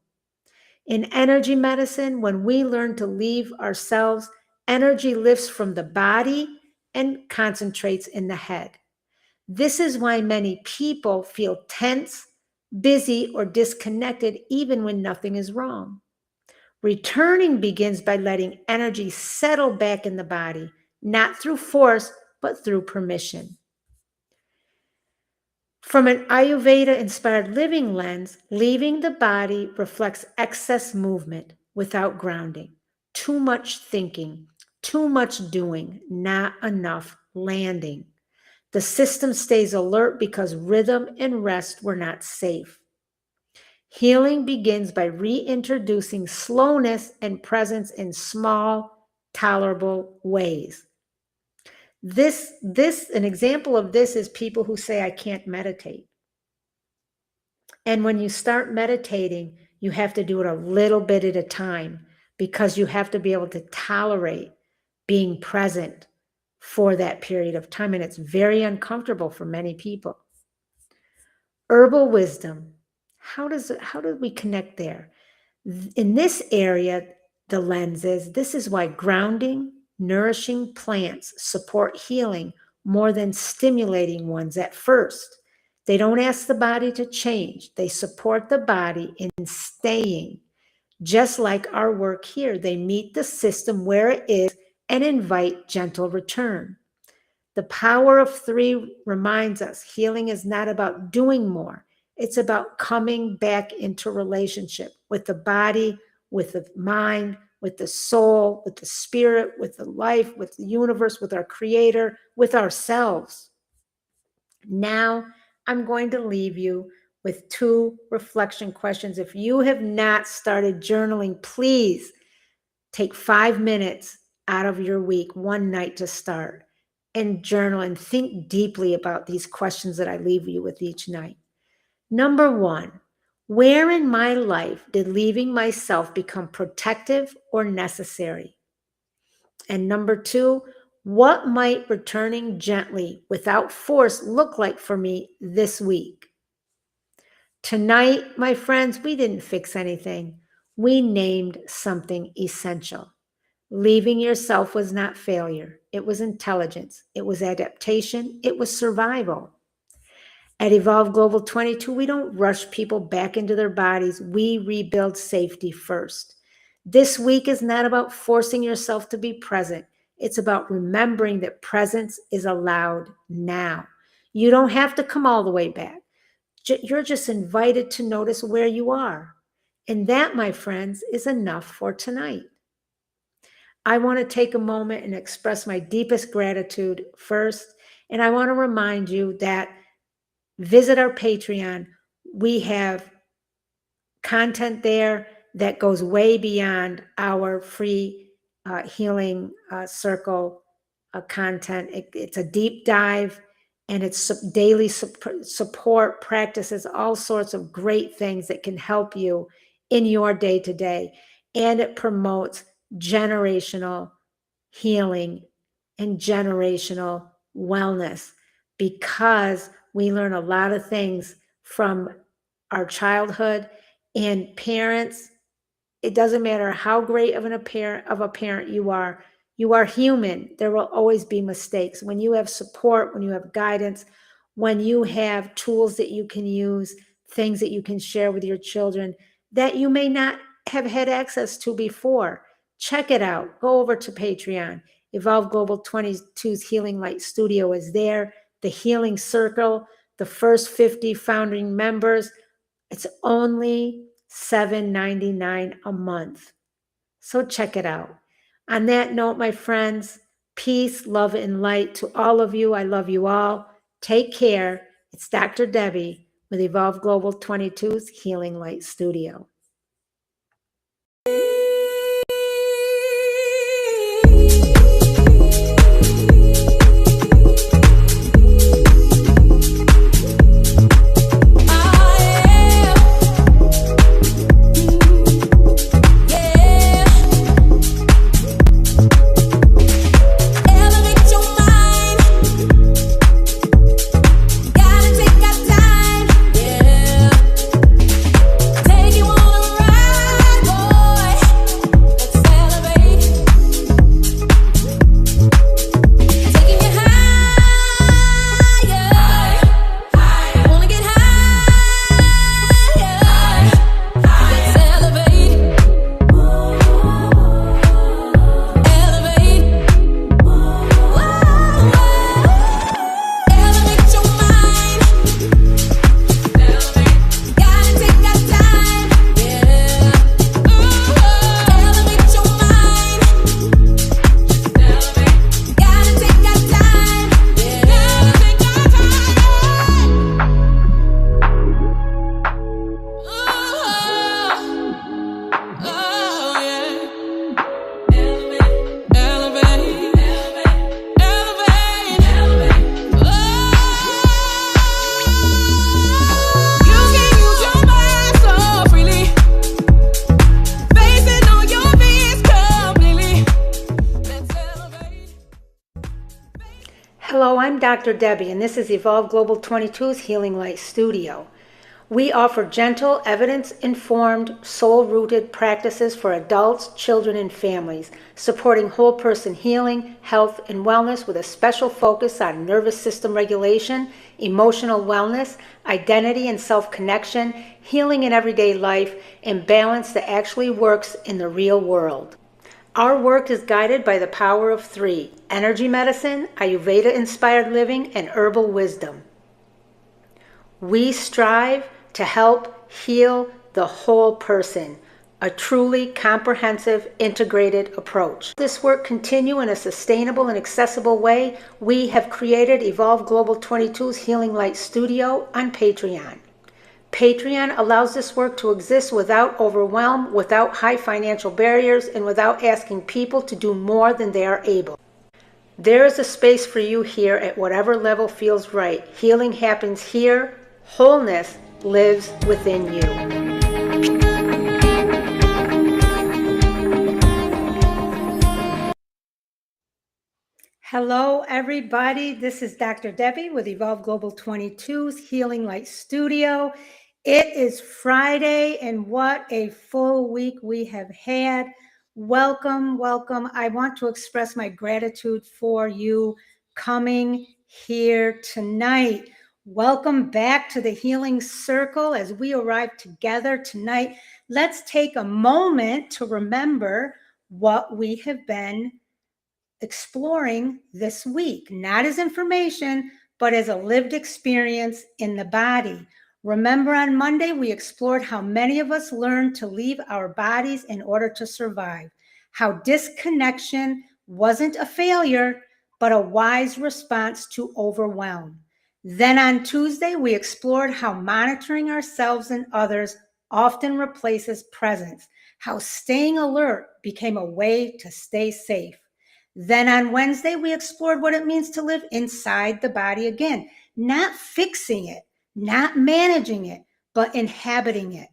In energy medicine, when we learn to leave ourselves, energy lifts from the body and concentrates in the head. This is why many people feel tense, busy, or disconnected even when nothing is wrong. Returning begins by letting energy settle back in the body, not through force, but through permission. From an Ayurveda-inspired living lens, leaving the body reflects excess movement without grounding, too much thinking, too much doing, not enough landing. The system stays alert because rhythm and rest were not safe. Healing begins by reintroducing slowness and presence in small, tolerable ways. An example of this is people who say, I can't meditate. And when you start meditating, you have to do it a little bit at a time, because you have to be able to tolerate being present for that period of time. And it's very uncomfortable for many people. Herbal wisdom. How do we connect there? In this area, the lens is, this is why grounding, nourishing plants support healing more than stimulating ones at first. They don't ask the body to change. They support the body in staying. Just like our work here, they meet the system where it is and invite gentle return. The power of three reminds us healing is not about doing more. It's about coming back into relationship with the body, with the mind, with the soul, with the spirit, with the life, with the universe, with our creator, with ourselves. Now, I'm going to leave you with 2 reflection questions. If you have not started journaling, please take 5 minutes out of your week, one night to start. and journal and think deeply about these questions that I leave you with each night. Number one, where in my life did leaving myself become protective or necessary? And number two, what might returning gently without force look like for me this week? Tonight, my friends, we didn't fix anything. We named something essential. Leaving yourself was not failure. It was intelligence. It was adaptation. It was survival. At Evolve Global 22, we don't rush people back into their bodies. We rebuild safety first. This week is not about forcing yourself to be present. It's about remembering that presence is allowed now. You don't have to come all the way back. You're just invited to notice where you are. And that, my friends, is enough for tonight. I want to take a moment and express my deepest gratitude first. And I want to remind you that visit our Patreon. We have content there that goes way beyond our free healing circle content. It's a deep dive, and it's daily support practices, all sorts of great things that can help you in your day-to-day. And it promotes generational healing and generational wellness, because we learn a lot of things from our childhood. And parents, it doesn't matter how great of a parent you are human. There will always be mistakes. When you have support, when you have guidance, when you have tools that you can use, things that you can share with your children that you may not have had access to before, check it out. Go over to Patreon. Evolve Global 22's Healing Light Studio is there. The Healing Circle, the first 50 founding members, it's only $7.99 a month. So check it out. On that note, my friends, peace, love, and light to all of you. I love you all. Take care. It's Dr. Debbie with Evolve Global 22's Healing Light Studio. Hello, I'm Dr. Debbie, and this is Evolve Global 22's Healing Light Studio. We offer gentle, evidence-informed, soul-rooted practices for adults, children, and families, supporting whole person healing, health, and wellness with a special focus on nervous system regulation, emotional wellness, identity and self-connection, healing in everyday life, and balance that actually works in the real world. Our work is guided by the power of three: energy medicine, Ayurveda-inspired living, and herbal wisdom. We strive to help heal the whole person, a truly comprehensive, integrated approach. This work continue in a sustainable and accessible way. We have created Evolve Global 22's Healing Light Studio on Patreon. Patreon allows this work to exist without overwhelm, without high financial barriers, and without asking people to do more than they are able. There is a space for you here at whatever level feels right. Healing happens here. Wholeness lives within you. Hello, everybody. This is Dr. Debbie with Evolve Global 22's Healing Light Studio. It is Friday, and what a full week we have had. Welcome, welcome. I want to express my gratitude for you coming here tonight. Welcome back to the Healing Circle as we arrive together tonight. Let's take a moment to remember what we have been exploring this week, not as information, but as a lived experience in the body. Remember, on Monday, we explored how many of us learned to leave our bodies in order to survive, how disconnection wasn't a failure, but a wise response to overwhelm. Then on Tuesday, we explored how monitoring ourselves and others often replaces presence, how staying alert became a way to stay safe. Then on Wednesday, we explored what it means to live inside the body again, not fixing it, not managing it, but inhabiting it.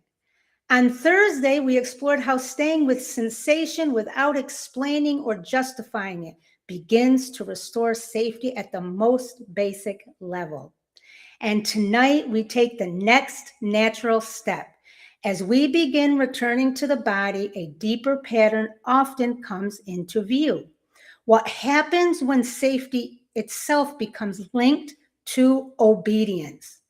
On Thursday, we explored how staying with sensation without explaining or justifying it begins to restore safety at the most basic level. And tonight, we take the next natural step. As we begin returning to the body, a deeper pattern often comes into view. What happens when safety itself becomes linked to obedience?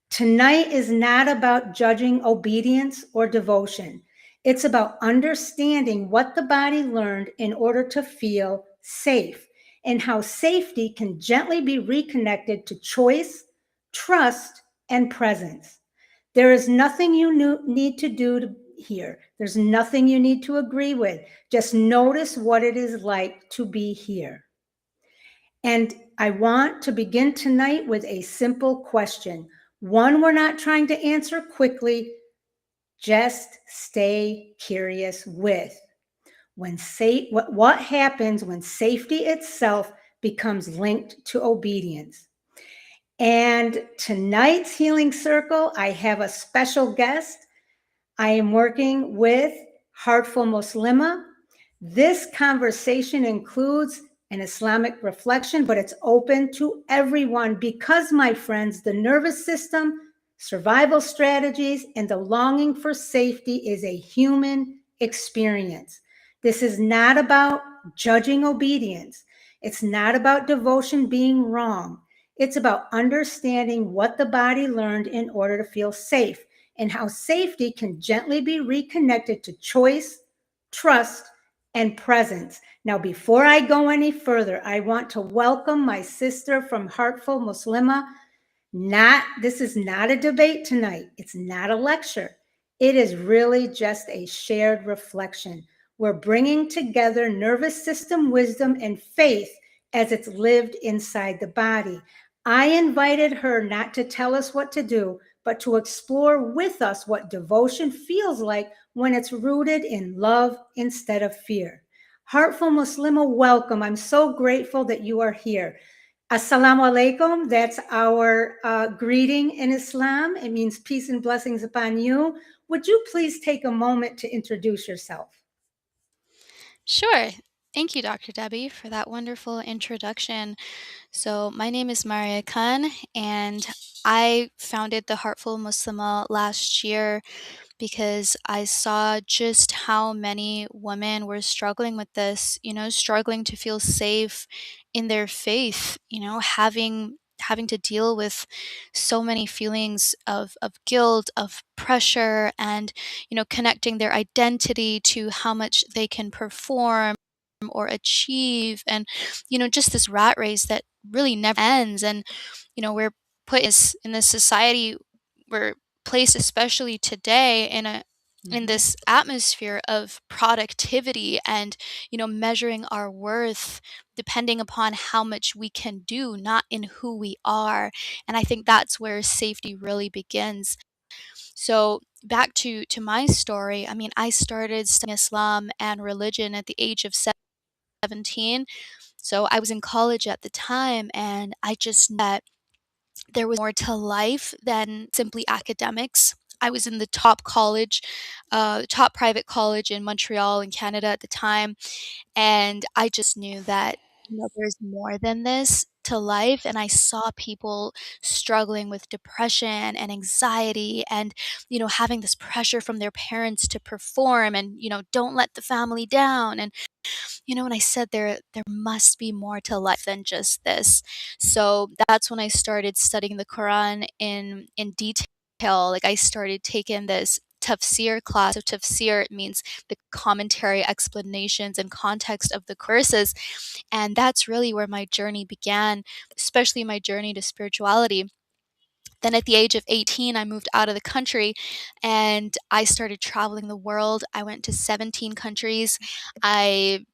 Tonight is not about judging obedience or devotion. It's about understanding what the body learned in order to feel safe and how safety can gently be reconnected to choice, trust, and presence. There is nothing you need to do here. There's nothing you need to agree with. Just notice what it is like to be here. And I want to begin tonight with a simple question. One we're not trying to answer quickly, just stay curious with. What happens when safety itself becomes linked to obedience? And tonight's Healing Circle, I have a special guest. I am working with Heartful Muslima. This conversation includes an Islamic reflection, but it's open to everyone because, my friends, the nervous system, survival strategies, and the longing for safety is a human experience. This is not about judging obedience. It's not about devotion being wrong. It's about understanding what the body learned in order to feel safe and how safety can gently be reconnected to choice, trust, and presence. Now, before I go any further, I want to welcome my sister from Heartful Muslima. This is not a debate tonight. It's not a lecture. It is really just a shared reflection. We're bringing together nervous system wisdom and faith as it's lived inside the body. I invited her not to tell us what to do, but to explore with us what devotion feels like when it's rooted in love instead of fear. Heartful Muslima, welcome. I'm so grateful that you are here. Assalamu alaikum. That's our greeting in Islam. It means peace and blessings upon you. Would you please take a moment to introduce yourself? Sure. Thank you, Dr. Debbie, for that wonderful introduction. So, my name is Maria Khan, and I founded the Heartful Muslima last year because I saw just how many women were struggling with this, struggling to feel safe in their faith, having to deal with so many feelings of guilt, of pressure, and connecting their identity to how much they can perform or achieve, and just this rat race that really never ends. And we're put in this society, we're placed, especially today, in this atmosphere of productivity and measuring our worth depending upon how much we can do, not in who we are. And I think that's where safety really begins. So back to my story, I mean, I started studying Islam and religion at the age of 17. So I was in college at the time, and I just knew that there was more to life than simply academics. I was in the top college, top private college in Montreal in Canada at the time, and I just knew that, there's more than this to life, and I saw people struggling with depression and anxiety and, having this pressure from their parents to perform and, don't let the family down, and and I said there must be more to life than just this. So that's when I started studying the Quran in detail. Like I started taking this tafsir class. So tafsir means the commentary, explanations, and context of the verses, and that's really where my journey began, especially my journey to spirituality. Then at the age of 18, I moved out of the country and I started traveling the world. I went to 17 countries. I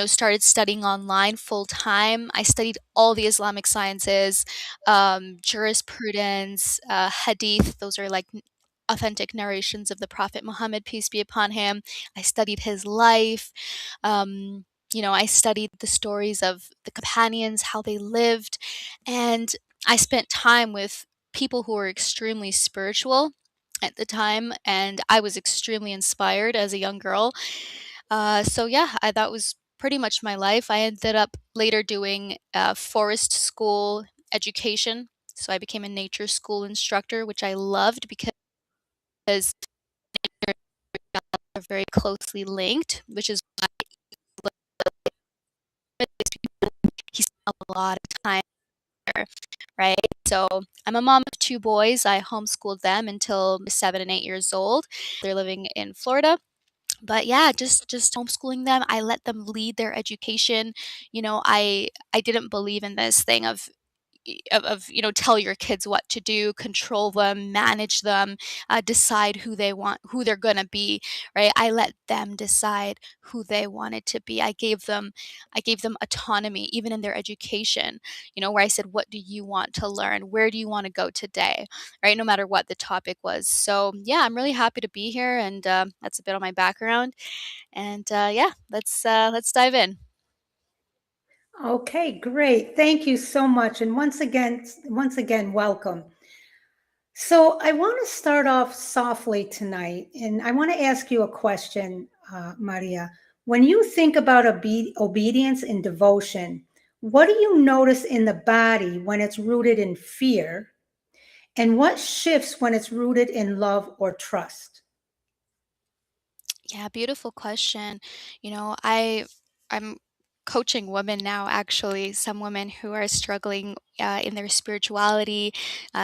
started studying online full time. I studied all the Islamic sciences, jurisprudence, hadith. Those are like authentic narrations of the Prophet Muhammad, peace be upon him. I studied his life. I studied the stories of the companions, how they lived, and I spent time with people who were extremely spiritual at the time, and I was extremely inspired as a young girl. So yeah, that was pretty much my life. I ended up later doing forest school education. So I became a nature school instructor, which I loved because are very closely linked, which is why he spent a lot of time there, right? So I'm a mom of two boys. I homeschooled them until 7 and 8 years old. They're living in Florida. But yeah, just homeschooling them. I let them lead their education. I didn't believe in this thing of tell your kids what to do, control them, manage them, decide who they're gonna be, right? I let them decide who they wanted to be. I gave them autonomy even in their education, where I said, what do you want to learn? Where do you want to go today? Right? No matter what the topic was. So yeah, I'm really happy to be here, and that's a bit on my background. And yeah, let's dive in. Okay, great. Thank you so much. And once again, welcome. So I want to start off softly tonight, and I want to ask you a question, Maria. When you think about obedience and devotion, what do you notice in the body when it's rooted in fear, and what shifts when it's rooted in love or trust? Yeah, beautiful question. I'm coaching women now, actually, some women who are struggling in their spirituality,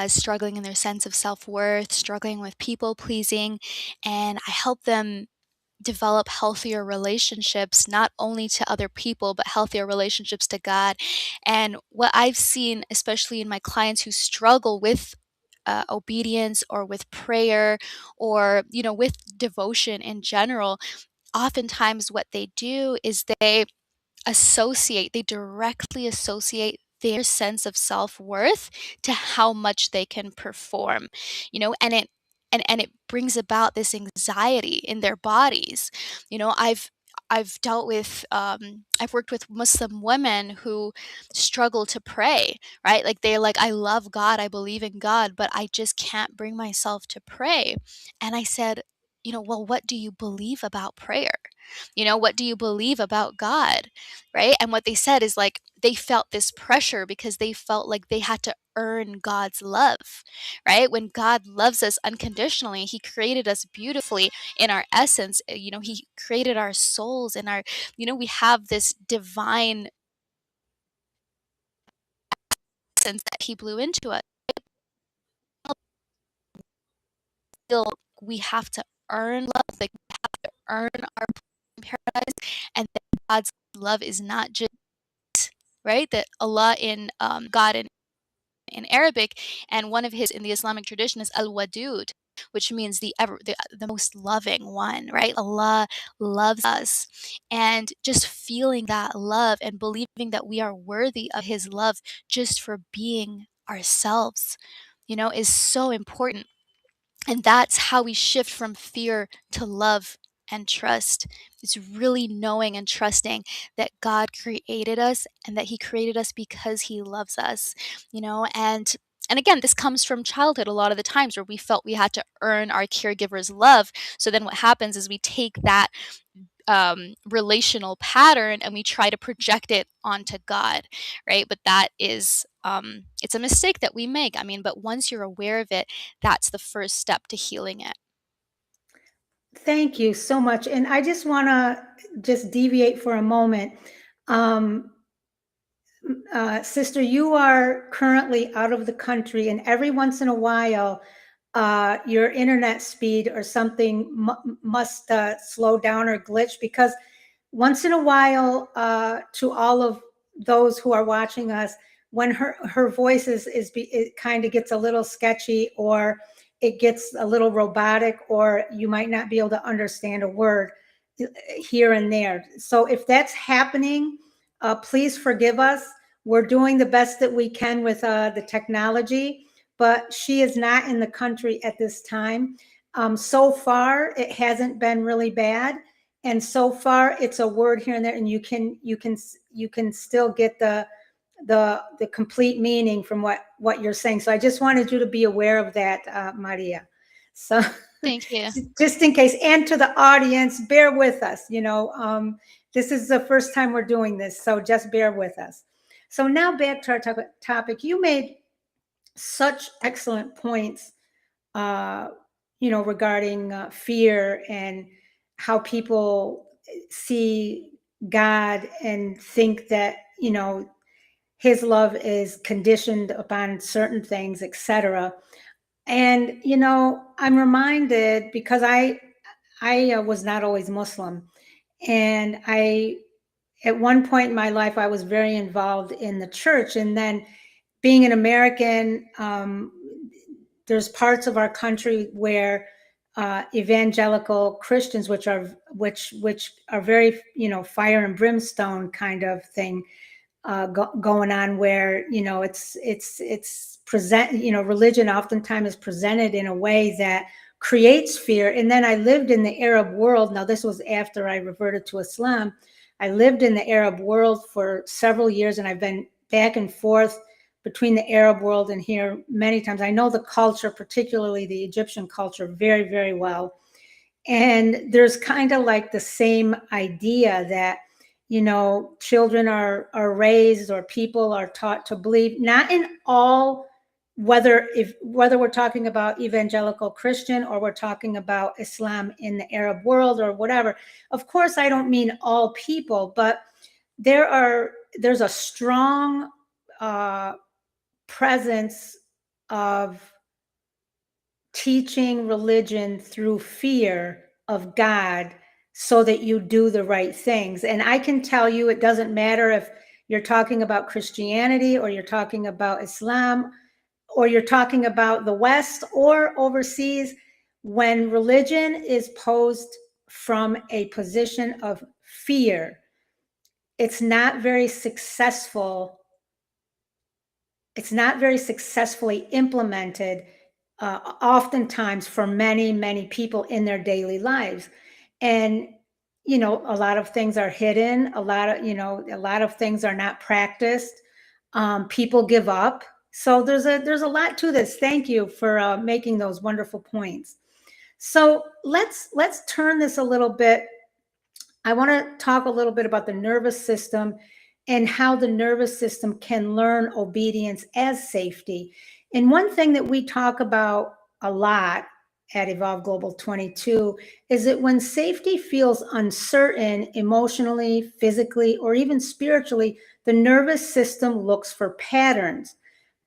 struggling in their sense of self-worth, struggling with people pleasing, and I help them develop healthier relationships, not only to other people, but healthier relationships to God. And what I've seen, especially in my clients who struggle with obedience or with prayer or with devotion in general, oftentimes what they do is they directly associate their sense of self-worth to how much they can perform, and it brings about this anxiety in their bodies. I've dealt with I've worked with Muslim women who struggle to pray, right? Like they're like, I love God, I believe in God, but I just can't bring myself to pray. And I said, well, what do you believe about prayer? What do you believe about God? Right? And what they said is like they felt this pressure because they felt like they had to earn God's love, right? When God loves us unconditionally, He created us beautifully in our essence. He created our souls and we have this divine essence that He blew into us. Still, we have to earn love, like we have to earn our place in paradise, and that God's love is not just right that Allah in God in Arabic, and one of his in the Islamic tradition is Al-Wadud, which means the most loving one, right? Allah loves us, and just feeling that love and believing that we are worthy of His love just for being ourselves, is so important. And that's how we shift from fear to love and trust. It's really knowing and trusting that God created us and that He created us because He loves us, you know, and again, this comes from childhood a lot of the times where we felt we had to earn our caregiver's love. So then what happens is we take that relational pattern and we try to project it onto God, right? But that is, it's a mistake that we make. I mean, but once you're aware of it, that's the first step to healing it. Thank you so much. And I just want to just deviate for a moment. Um, Sister, you are currently out of the country, and every once in a while, your internet speed or something must slow down or glitch, because once in a while, to all of those who are watching us, when her voice it kind of gets a little sketchy, or it gets a little robotic, or you might not be able to understand a word here and there. So if that's happening, please forgive us. We're doing the best that we can with the technology, but she is not in the country at this time. So far, it hasn't been really bad, and so far, it's a word here and there, and you can still get the complete meaning from what you're saying. So I just wanted you to be aware of that, Maria. So Thank you. just in case, and to the audience, bear with us. This is the first time we're doing this, so just bear with us. So now back to our topic. You made such excellent points, regarding fear and how people see God and think that, his love is conditioned upon certain things, etc. And, I'm reminded, because I was not always Muslim. And at one point in my life, I was very involved in the church. And then being an American, there's parts of our country where evangelical Christians, which are very, fire and brimstone kind of thing, going on, where it's present, religion oftentimes is presented in a way that creates fear. And then I lived in the Arab world. Now, this was after I reverted to Islam. I lived in the Arab world for several years, and I've been back and forth between the Arab world and here many times. I know the culture, particularly the Egyptian culture, very, very well. And there's kind of like the same idea that, children are raised, or people are taught to believe, not in all, whether we're talking about evangelical Christian or we're talking about Islam in the Arab world or whatever. Of course, I don't mean all people, but there's a strong presence of teaching religion through fear of God, so that you do the right things. And I can tell you, it doesn't matter if you're talking about Christianity, or you're talking about Islam, or you're talking about the West or overseas, when religion is posed from a position of fear, it's not very successful. It's not very successfully implemented, oftentimes, for many, many people in their daily lives. And, a lot of things are hidden. A lot of things are not practiced. People give up. So there's a lot to this. Thank you for making those wonderful points. So let's turn this a little bit. I want to talk a little bit about the nervous system and how the nervous system can learn obedience as safety. And one thing that we talk about a lot at Evolve Global 22 is that when safety feels uncertain emotionally, physically, or even spiritually, the nervous system looks for patterns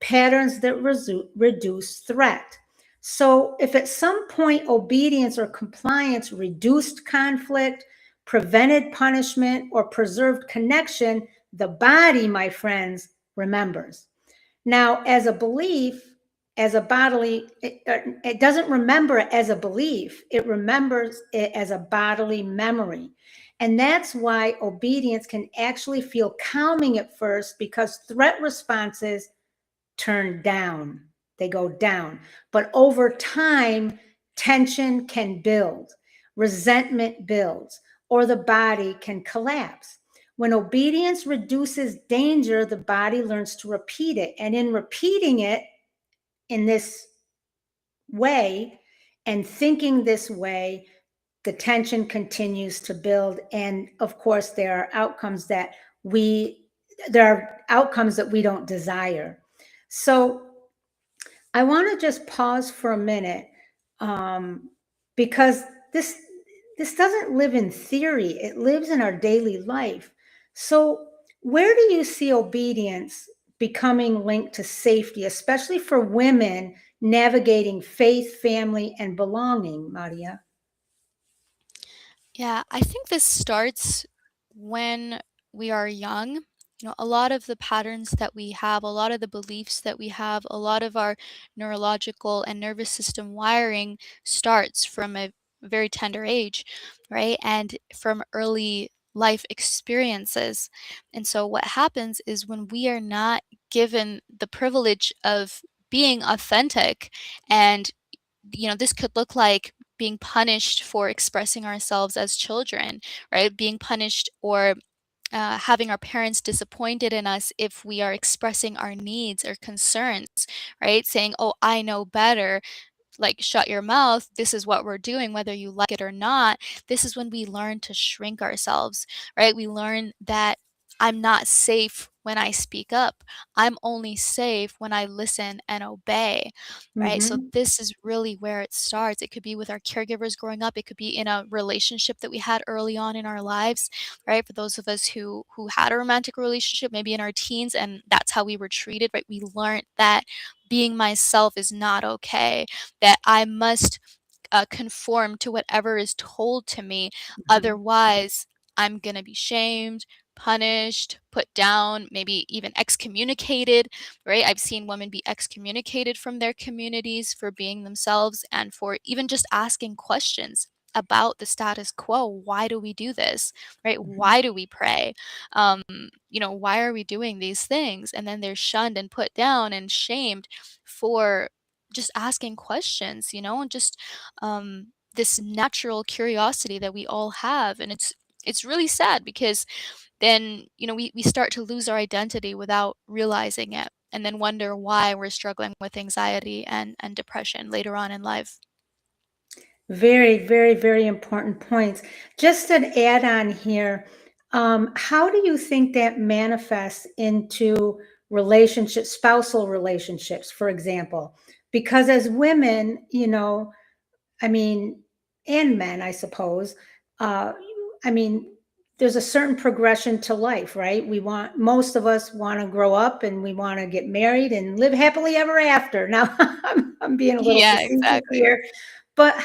that reduce threat. So if at some point obedience or compliance reduced conflict, prevented punishment, or preserved connection, the body, my friends, remembers. Now, as a belief, as a bodily, it doesn't remember it as a belief, it remembers it as a bodily memory. And that's why obedience can actually feel calming at first, because threat responses turn down, they go down. But over time, tension can build. resentment builds, or the body can collapse. When obedience reduces danger, the body learns to repeat it. And in repeating it in this way and thinking this way, the tension continues to build. And of course, there are outcomes that we don't desire. So I want to just pause for a minute, because this doesn't live in theory. It lives in our daily life. So where do you see obedience becoming linked to safety, especially for women navigating faith, family, and belonging, Maria? Yeah, I think this starts when we are young. A lot of the patterns that we have, a lot of the beliefs that we have, a lot of our neurological and nervous system wiring starts from a very tender age, right? And from early life experiences. And so what happens is when we are not given the privilege of being authentic, and this could look like being punished for expressing ourselves as children, right? Being punished, or having our parents disappointed in us if we are expressing our needs or concerns, right? Saying, oh, I know better, like, shut your mouth, this is what we're doing, whether you like it or not. This is when we learn to shrink ourselves, right? We learn that I'm not safe when I speak up. I'm only safe when I listen and obey, right? So Mm-hmm. this is really where it starts. It could be with our caregivers growing up. It could be in a relationship that we had early on in our lives, right? For those of us who had a romantic relationship, maybe in our teens, and that's how we were treated, right? We learned that being myself is not okay, that I must conform to whatever is told to me. Mm-hmm. Otherwise, I'm going to be shamed, punished, put down, maybe even excommunicated, right? I've seen women be excommunicated from their communities for being themselves and for even just asking questions about the status quo. Why do we do this, right? Mm-hmm. Why do we pray? Why are we doing these things? And then they're shunned and put down and shamed for just asking questions, and just this natural curiosity that we all have. And it's really sad, because then we start to lose our identity without realizing it, and then wonder why we're struggling with anxiety and depression later on in life. Very, very, very important points. Just an add on here. How do you think that manifests into relationships, spousal relationships, for example? Because as women, I mean, and men, I suppose, uh, I mean, there's a certain progression to life, right? Most of us want to grow up and we want to get married and live happily ever after. Now, I'm being a little Yeah, facetious exactly. here, but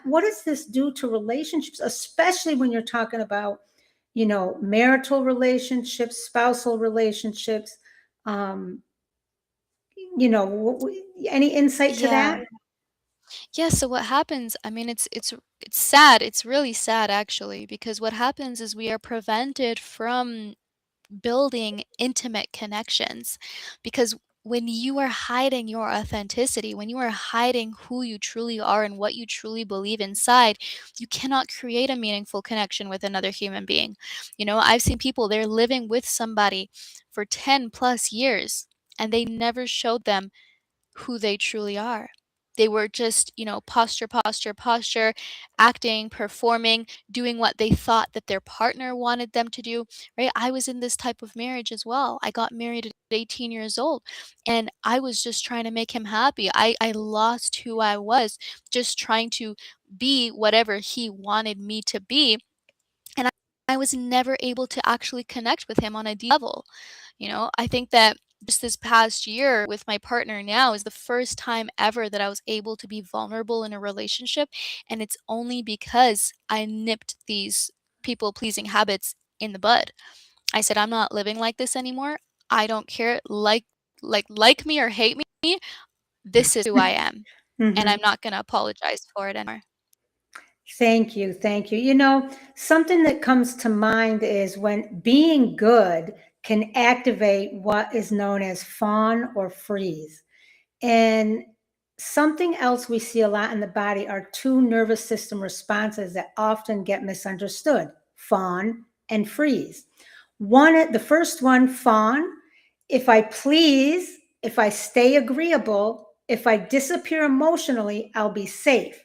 what does this do to relationships, especially when you're talking about, marital relationships, spousal relationships? Um, any insight to Yeah. that? Yeah, so what happens, I mean, it's sad. It's really sad, actually, because what happens is we are prevented from building intimate connections, because when you are hiding your authenticity, when you are hiding who you truly are and what you truly believe inside, you cannot create a meaningful connection with another human being. I've seen people, they're living with somebody for 10 plus years, and they never showed them who they truly are. They were just, posture, posture, posture, acting, performing, doing what they thought that their partner wanted them to do, right? I was in this type of marriage as well. I got married at 18 years old, and I was just trying to make him happy. I lost who I was, just trying to be whatever he wanted me to be. And I was never able to actually connect with him on a deep level. I think that just this past year with my partner now is the first time ever that I was able to be vulnerable in a relationship. And it's only because I nipped these people pleasing habits in the bud. I said, I'm not living like this anymore. I don't care. Like me or hate me, this is who I am. And I'm Mhm. not going to apologize for it anymore. Thank you. Thank you. Something that comes to mind is when being good can activate what is known as fawn or freeze. And something else we see a lot in the body are two nervous system responses that often get misunderstood: fawn and freeze. The first one, fawn, if I please, if I stay agreeable, if I disappear emotionally, I'll be safe.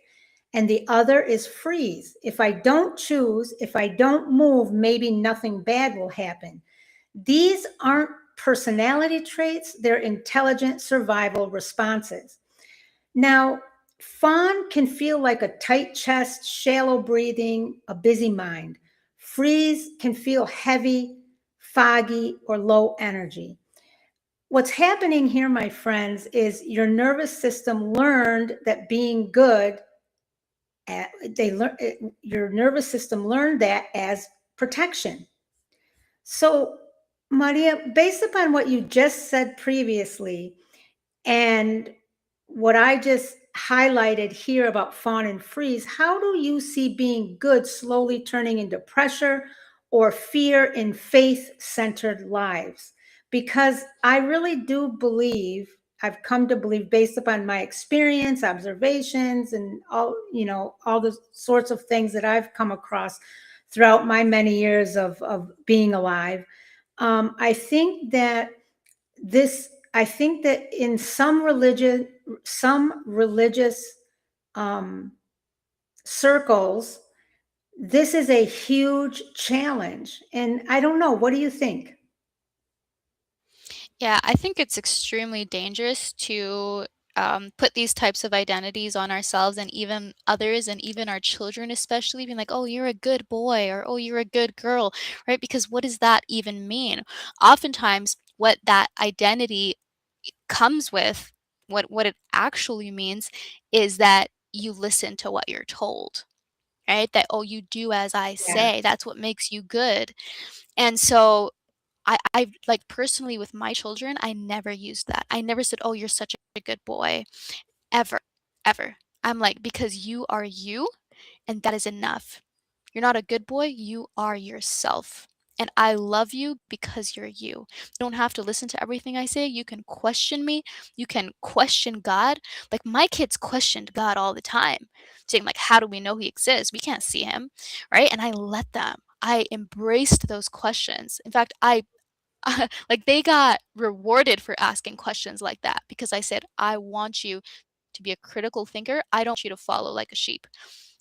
And the other is freeze. If I don't choose, if I don't move, maybe nothing bad will happen. These aren't personality traits, they're intelligent survival responses. Now, fawn can feel like a tight chest, shallow breathing, a busy mind. Freeze can feel heavy, foggy, or low energy. What's happening here, my friends, is your nervous system learned that being good, your nervous system learned that as protection. So, Maria, based upon what you just said previously, and what I just highlighted here about fawn and freeze, how do you see being good slowly turning into pressure or fear in faith-centered lives? Because I really do believe, I've come to believe based upon my experience, observations, and all the sorts of things that I've come across throughout my many years of being alive. I think that in some religious um, circles, this is a huge challenge. And I don't know, what do you think? Yeah, I think it's extremely dangerous to put these types of identities on ourselves and even others and even our children, especially being like, oh, you're a good boy or oh, you're a good girl, right? Because what does that even mean? Oftentimes, what that identity comes with, what it actually means, is that you listen to what you're told, right? That, oh, you do as I Yeah, say. That's what makes you good. And so I like, personally with my children, I never used that. I never said, "Oh, you're such a good boy," ever, ever. I'm like, "Because you are you, and that is enough. You're not a good boy, you are yourself. And I love you because you're you. You don't have to listen to everything I say. You can question me. You can question God. Like my kids questioned God all the time, saying like, "How do we know he exists? We can't see him." Right? And I let them. I embraced those questions. In fact, I like they got rewarded for asking questions like that because I said, "I want you to be a critical thinker. I don't want you to follow like a sheep."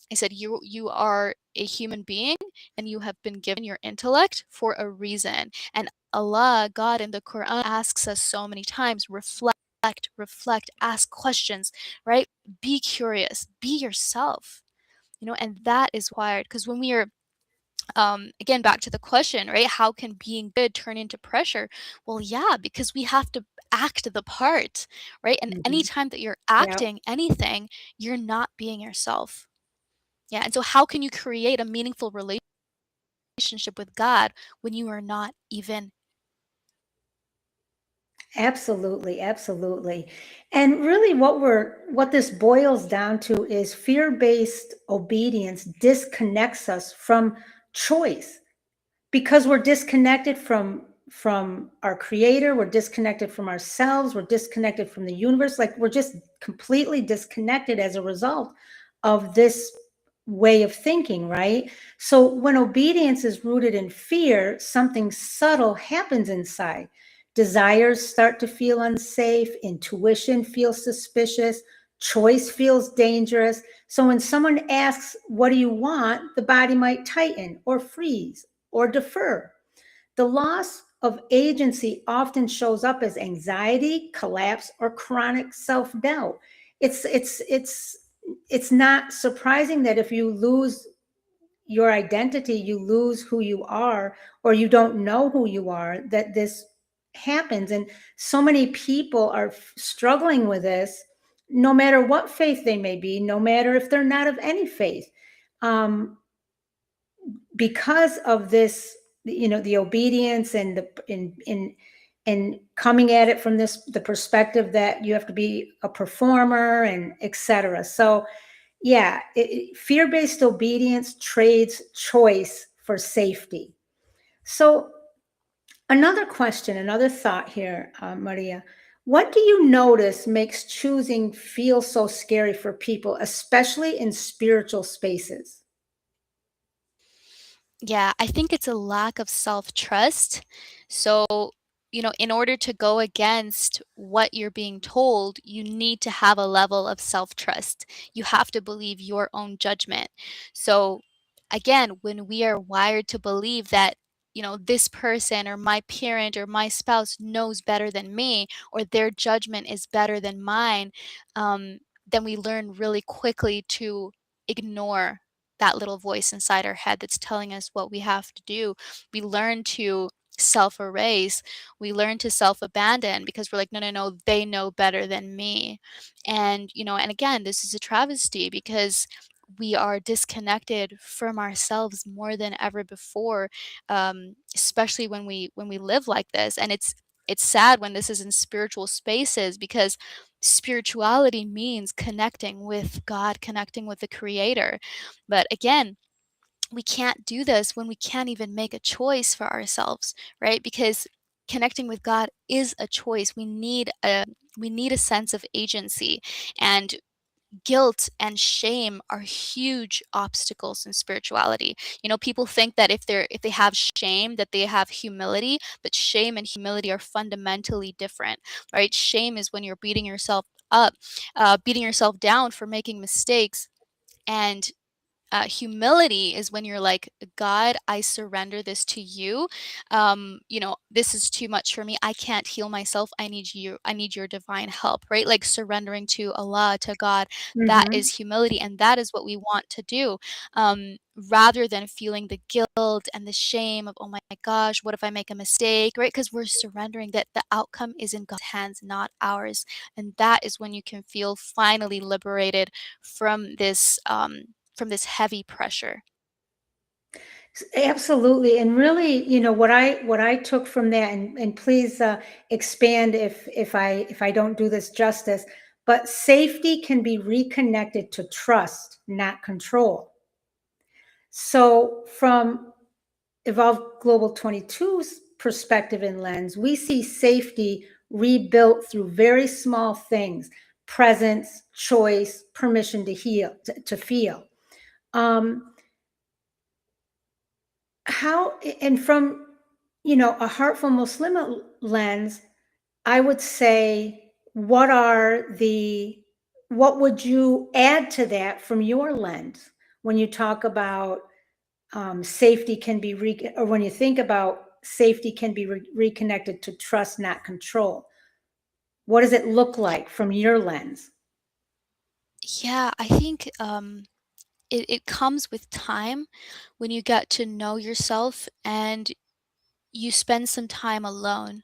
I said, "You are a human being and you have been given your intellect for a reason." And Allah, God in the Quran asks us so many times, reflect, ask questions, right? Be curious, be yourself. And that is wired because when we are again, back to the question, right? How can being good turn into pressure? Well, yeah, because we have to act the part, right? And mhm, anytime that you're yeah, acting anything, you're not being yourself. Yeah. And so, how can you create a meaningful relationship with God when you are not even? absolutely, absolutely. And really, what this boils down to is fear-based obedience disconnects us from choice. Because we're disconnected from our creator, we're disconnected from ourselves, we're disconnected from the universe, like we're just completely disconnected as a result of this way of thinking, right? So when obedience is rooted in fear, something subtle happens inside. Desires start to feel unsafe, intuition feels suspicious, choice feels dangerous. So when someone asks, what do you want? The body might tighten or freeze or defer. The loss of agency often shows up as anxiety, collapse, or chronic self-doubt. It's not surprising that if you lose your identity, you lose who you are, or you don't know who you are, that this happens. And so many people are struggling with this, no matter what faith they may be, no matter if they're not of any faith. Um, because of this, the obedience and in coming at it from the perspective that you have to be a performer and etc. So yeah, fear-based obedience trades choice for safety. So another question, another thought here, Maria. What do you notice makes choosing feel so scary for people, especially in spiritual spaces? Yeah, I think it's a lack of self-trust. So, in order to go against what you're being told, you need to have a level of self-trust. You have to believe your own judgment. So, again, when we are wired to believe that, this person or my parent or my spouse knows better than me, or their judgment is better than mine, then we learn really quickly to ignore that little voice inside our head that's telling us what we have to do. We learn to self erase. We learn to self abandon because we're like, no, no, no, they know better than me. And again, this is a travesty because we are disconnected from ourselves more than ever before, especially when we live like this. And it's sad when this is in spiritual spaces because spirituality means connecting with God, connecting with the Creator. But again, we can't do this when we can't even make a choice for ourselves, right? Because connecting with God is a choice. We need a sense of agency, and guilt and shame are huge obstacles in spirituality. People think that if they have shame that they have humility, but shame and humility are fundamentally different, right? Shame is when you're beating yourself up, beating yourself down for making mistakes, and humility is when you're like, God, I surrender this to you. This is too much for me. I can't heal myself. I need you. I need your divine help, right? Like surrendering to Allah, to God. That is Hmm. humility. And that is what we want to do, rather than feeling the guilt and the shame of, oh my gosh, what if I make a mistake, right? Because we're surrendering that the outcome is in God's hands, not ours. And that is when you can feel finally liberated from this heavy pressure. Absolutely. And really, what I took from that, and please expand if I don't do this justice, but safety can be reconnected to trust, not control. So from Evolve Global 22's perspective and lens, we see safety rebuilt through very small things: presence, choice, permission to heal, to feel. Um, how, and from, a heartful Muslim lens, I would say, what would you add to that from your lens when you talk about safety can be or when you think about safety can be reconnected to trust, not control? What does it look like from your lens? Yeah, I think it comes with time when you get to know yourself and you spend some time alone.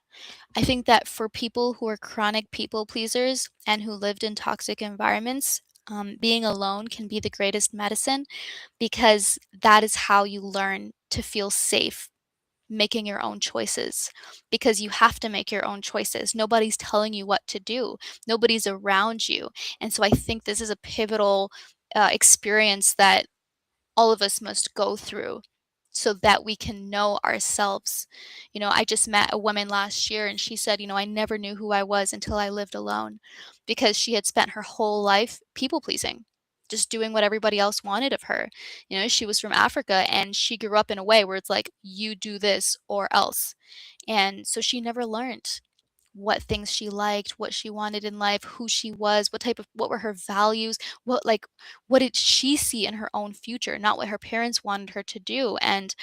I think that for people who are chronic people pleasers and who lived in toxic environments, being alone can be the greatest medicine because that is how you learn to feel safe making your own choices, because you have to make your own choices. Nobody's telling you what to do. Nobody's around you. And so I think this is a pivotal experience that all of us must go through so that we can know ourselves. I just met a woman last year and she said, I never knew who I was until I lived alone, because she had spent her whole life people pleasing, just doing what everybody else wanted of her. She was from Africa and she grew up in a way where it's like, you do this or else. And so she never learned what things she liked, what she wanted in life, who she was, what were her values, what did she see in her own future, not what her parents wanted her to do. And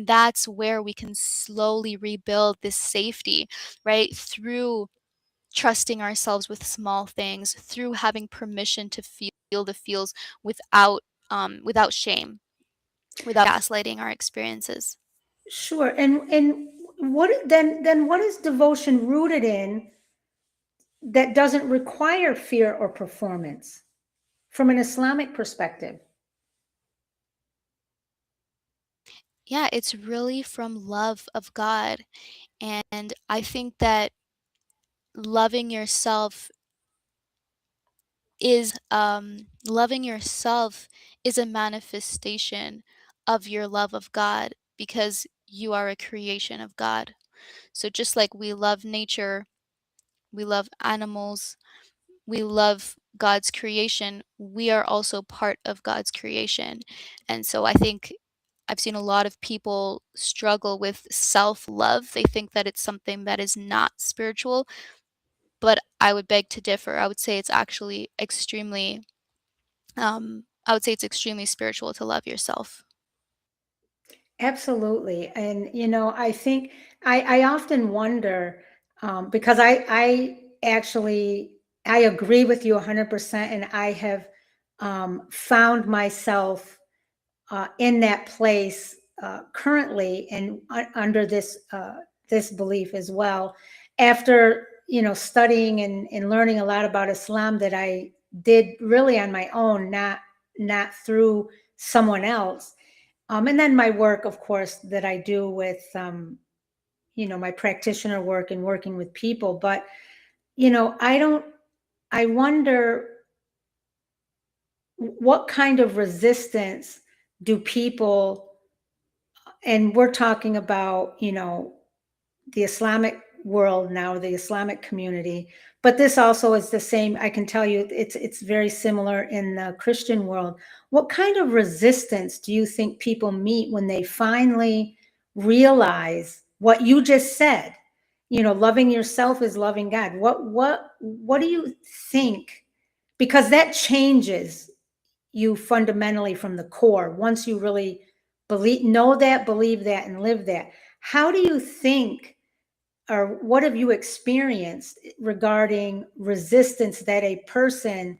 that's where we can slowly rebuild this safety, right? Through trusting ourselves with small things, through having permission to feel the feels without shame, without gaslighting our experiences. Sure. And what is devotion rooted in that doesn't require fear or performance from an Islamic perspective? Yeah, it's really from love of God. And I think that loving yourself is a manifestation of your love of God, because you are a creation of God. So just like we love nature, we love animals, we love God's creation, we are also part of God's creation. And so I think I've seen a lot of people struggle with self-love. They think that it's something that is not spiritual, but I would beg to differ. I would say it's actually extremely I would say it's extremely spiritual to love yourself. Absolutely. And, I think I often wonder, because I actually, I agree with you 100%. And I have found myself in that place currently and under this belief as well. After, studying and learning a lot about Islam that I did really on my own, not through someone else. And then my work, of course, that I do with, my practitioner work and working with people. But, I wonder what kind of resistance do people, and we're talking about, the Islamic world now, the Islamic community, but this also is the same. I can tell you it's very similar in the Christian world. What kind of resistance do you think people meet when they finally realize what you just said? Loving yourself is loving God. What do you think? Because that changes you fundamentally from the core once you really know that, believe that, and live that. How do you think, or what have you experienced regarding resistance that a person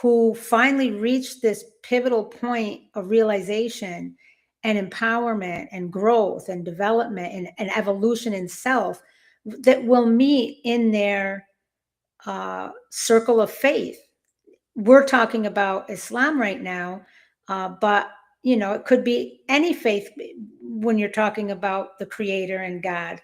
who finally reached this pivotal point of realization and empowerment and growth and development and evolution in self that will meet in their circle of faith? We're talking about Islam right now, but it could be any faith when you're talking about the Creator and God.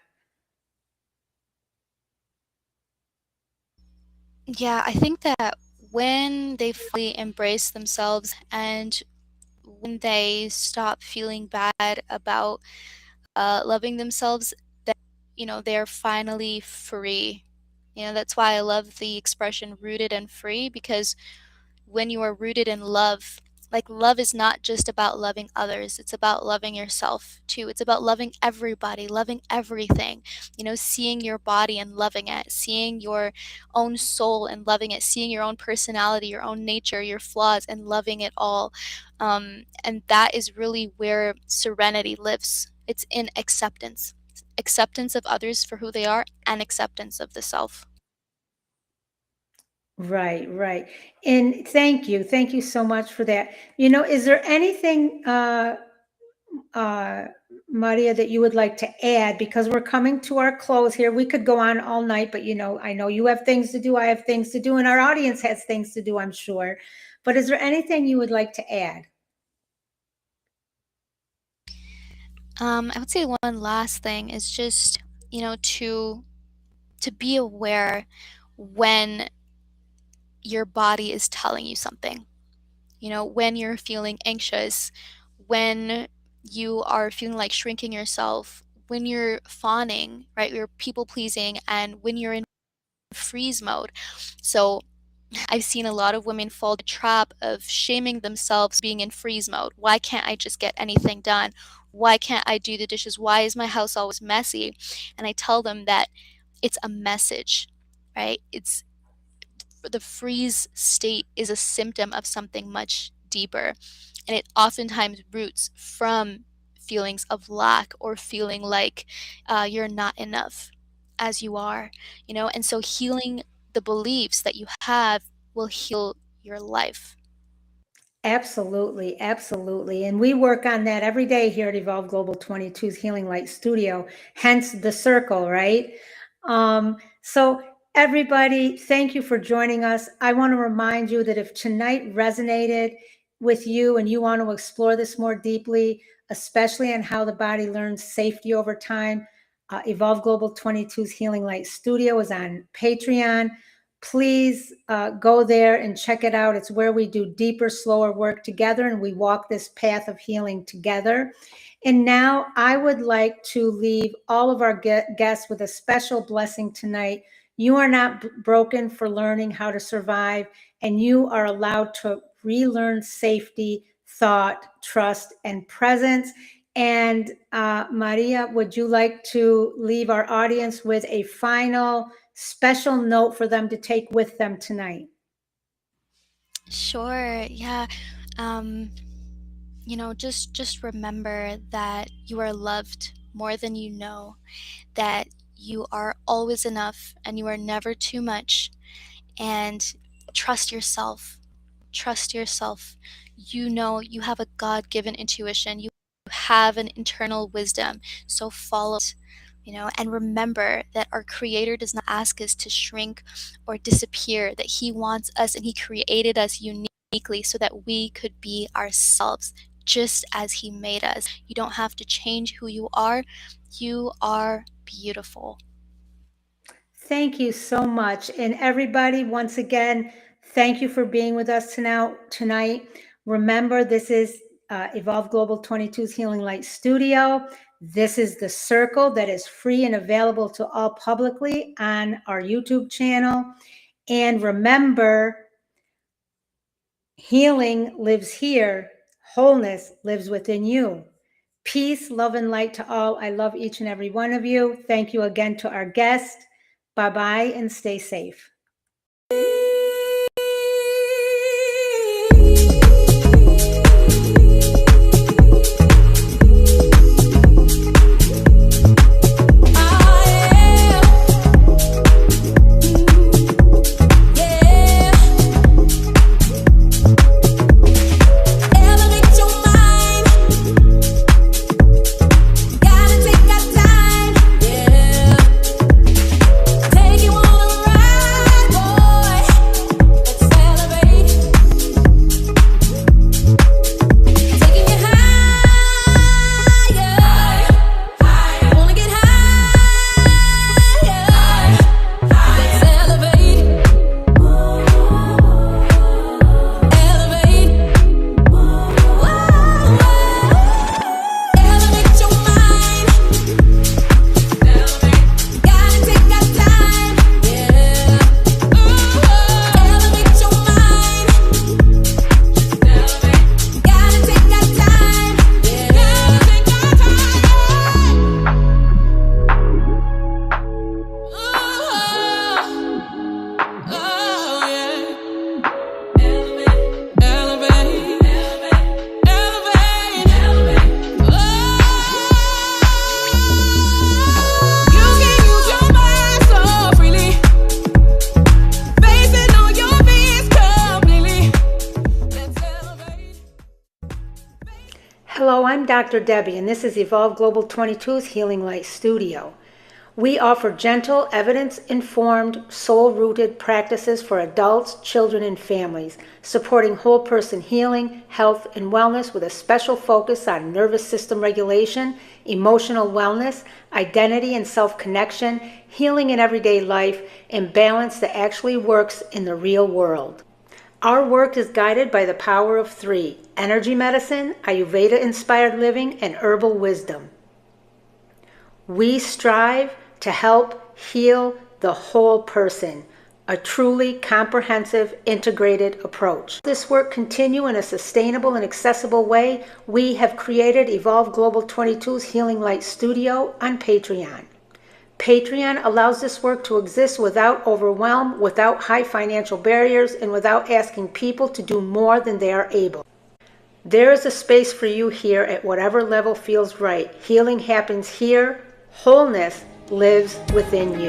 Yeah, I think that when they fully embrace themselves and when they stop feeling bad about loving themselves, that they're finally free. That's why I love the expression rooted and free, because when you are rooted in love, like, love is not just about loving others, it's about loving yourself too. It's about loving everybody, loving everything. Seeing your body and loving it, seeing your own soul and loving it, seeing your own personality, your own nature, your flaws, and loving it all. And that is really where serenity lives. It's in acceptance. Acceptance of others for who they are, and acceptance of the self. Right, right. And thank you. Thank you so much for that. Is there anything, uh, Maria, that you would like to add? Because we're coming to our close here. We could go on all night, but I know you have things to do. I have things to do, and our audience has things to do, I'm sure. But is there anything you would like to add? I would say one last thing is just, to be aware when your body is telling you something. When you're feeling anxious, when you are feeling like shrinking yourself, when you're fawning, right? You're people pleasing, and when you're in freeze mode. So I've seen a lot of women fall the trap of shaming themselves being in freeze mode. Why can't I just get anything done? Why can't I do the dishes? Why is my house always messy? And I tell them that it's a message, right? It's the freeze state is a symptom of something much deeper. And it oftentimes roots from feelings of lack or feeling like you're not enough as you are, and so healing the beliefs that you have will heal your life. Absolutely, absolutely. And we work on that every day here at Evolve Global 22's Healing Light Studio, hence the circle, right? So everybody, thank you for joining us. I want to remind you that if tonight resonated with you and you want to explore this more deeply, especially on how the body learns safety over time, Evolve Global 22's Healing Light Studio is on Patreon. Please go there and check it out. It's where we do deeper, slower work together, and we walk this path of healing together. And now I would like to leave all of our guests with a special blessing tonight. You are not broken for learning how to survive, and you are allowed to relearn safety, thought, trust, and presence. And Maria, would you like to leave our audience with a final special note for them to take with them tonight? Sure. Yeah. Um, just remember that you are loved more than you know, that you are always enough and you are never too much, and trust yourself. Trust yourself. You know you have a God-given intuition. You have an internal wisdom. So follow it, and remember that our Creator does not ask us to shrink or disappear, that He wants us and He created us uniquely so that we could be ourselves just as He made us. You don't have to change who you are. You are beautiful. Thank you so much. And everybody, once again, thank you for being with us tonight. Remember, this is Evolve Global 22's Healing Light Studio. This is the circle that is free and available to all publicly on our YouTube channel. And remember, healing lives here. Wholeness lives within you. Peace, love, and light to all. I love each and every one of you. Thank you again to our guest. Bye-bye and stay safe. Hello, I'm Dr. Debbie, and this is Evolve Global 22's Healing Light Studio. We offer gentle, evidence-informed, soul-rooted practices for adults, children, and families, supporting whole person healing, health, and wellness with a special focus on nervous system regulation, emotional wellness, identity and self-connection, healing in everyday life, and balance that actually works in the real world. Our work is guided by the power of three: energy medicine, Ayurveda-inspired living, and herbal wisdom. We strive to help heal the whole person, a truly comprehensive, integrated approach. This work continue in a sustainable and accessible way. We have created Evolve Global 22's Healing Light Studio on Patreon. Patreon allows this work to exist without overwhelm, without high financial barriers, and without asking people to do more than they are able. There is a space for you here at whatever level feels right. Healing happens here. Wholeness lives within you.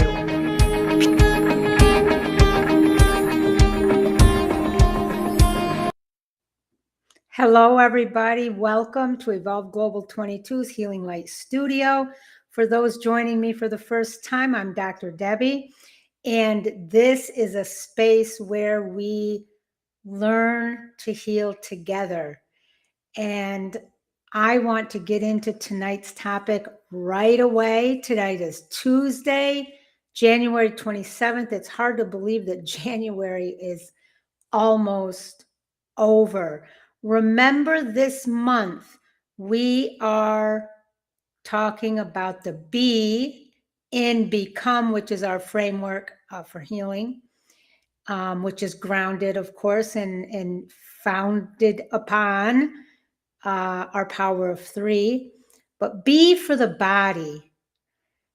Hello, everybody. Welcome to Evolve Global 22's Healing Light Studio. For those joining me for the first time, I'm Dr. Debbie, and this is a space where we learn to heal together. And I want to get into tonight's topic right away. Tonight is Tuesday, January 27th. It's hard to believe that January is almost over. Remember, this month we are talking about the B in Become, which is our framework for healing, which is grounded, of course, and founded upon our power of 3. But B for the body.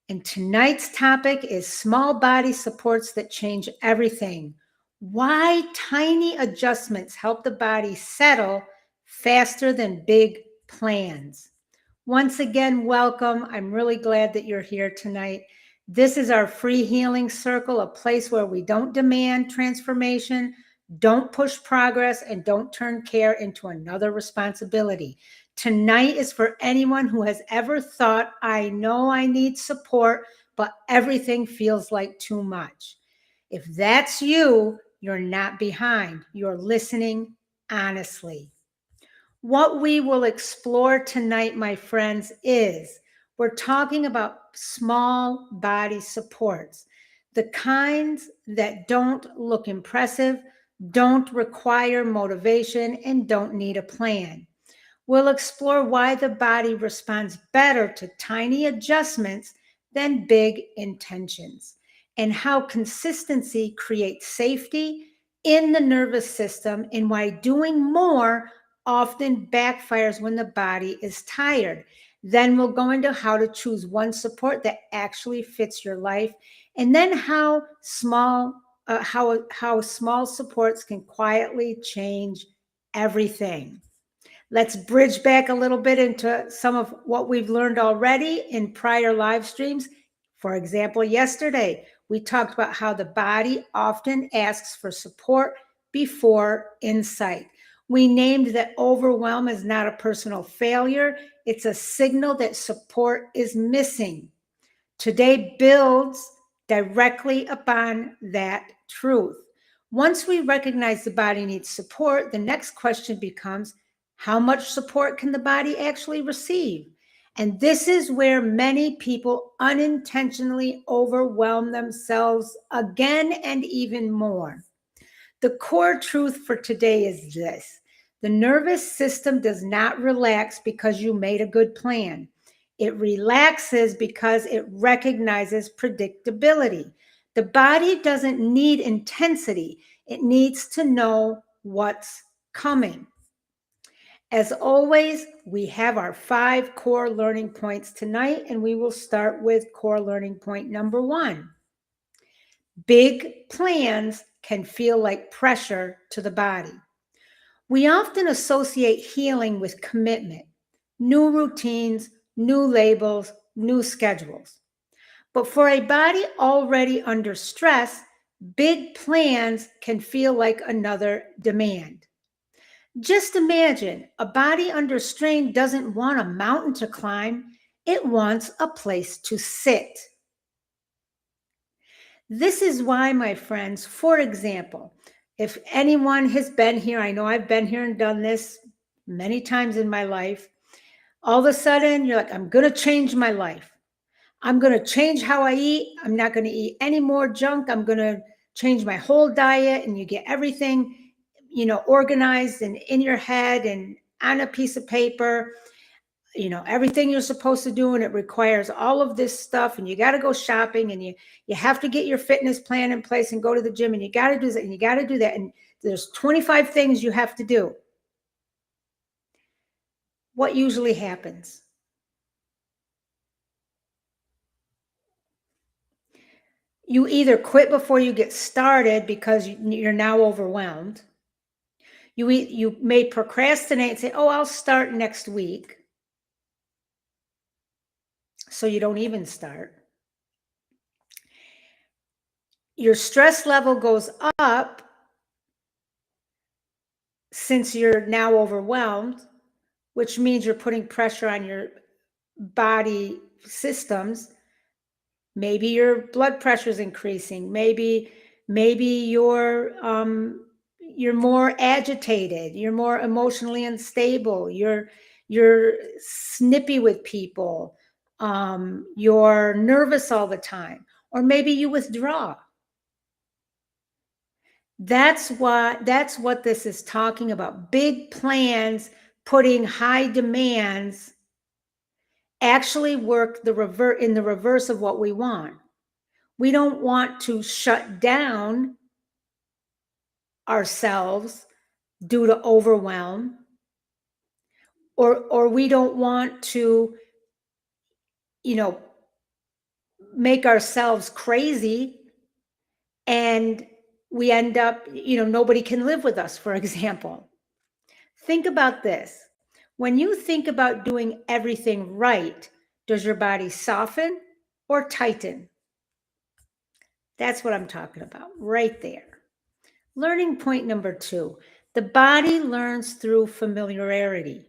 And tonight's topic is small body supports that change everything. Why tiny adjustments help the body settle faster than big plans. Once again, welcome. I'm really glad that you're here tonight. This is our free healing circle, a place where we don't demand transformation, don't push progress, and don't turn care into another responsibility. Tonight is for anyone who has ever thought, I know I need support, but everything feels like too much. If that's you, you're not behind. You're listening honestly. What we will explore tonight, my friends, is we're talking about small body supports, the kinds that don't look impressive, don't require motivation, and don't need a plan. We'll explore why the body responds better to tiny adjustments than big intentions, and how consistency creates safety in the nervous system, and why doing more often backfires when the body is tired. Then we'll go into how to choose one support that actually fits your life, and then how small supports can quietly change everything. Let's bridge back a little bit into some of what we've learned already in prior live streams. For example, yesterday, we talked about how the body often asks for support before insight. We named that overwhelm is not a personal failure. It's a signal that support is missing. Today builds directly upon that truth. Once we recognize the body needs support, the next question becomes, how much support can the body actually receive? And this is where many people unintentionally overwhelm themselves again and even more. The core truth for today is this: the nervous system does not relax because you made a good plan. It relaxes because it recognizes predictability. The body doesn't need intensity, it needs to know what's coming. As always, we have our 5 core learning points tonight, and we will start with core learning point number 1. Big plans can feel like pressure to the body. We often associate healing with commitment, new routines, new labels, new schedules. But for a body already under stress, big plans can feel like another demand. Just imagine a body under strain doesn't want a mountain to climb, it wants a place to sit. This is why, my friends, for example, if anyone has been here, I know I've been here and done this many times in my life. All of a sudden, you're like, I'm going to change my life. I'm going to change how I eat. I'm not going to eat any more junk. I'm going to change my whole diet. And you get everything, organized and in your head and on a piece of paper, everything you're supposed to do. And it requires all of this stuff. And you got to go shopping, and you have to get your fitness plan in place and go to the gym, and you got to do that, and you got to do that. And there's 25 things you have to do. What usually happens? You either quit before you get started because you're now overwhelmed. You may procrastinate and say, oh, I'll start next week. So you don't even start. Your stress level goes up since you're now overwhelmed, which means you're putting pressure on your body systems. Maybe your blood pressure is increasing. Maybe you're more agitated. You're more emotionally unstable. You're snippy with people. You're nervous all the time, or maybe you withdraw. That's what this is talking about. Big plans putting high demands actually work in the reverse of what we want. We don't want to shut down ourselves due to overwhelm, or we don't want to, make ourselves crazy and we end up, nobody can live with us, for example. Think about this. When you think about doing everything right, does your body soften or tighten? That's what I'm talking about right there. Learning point number 2, the body learns through familiarity.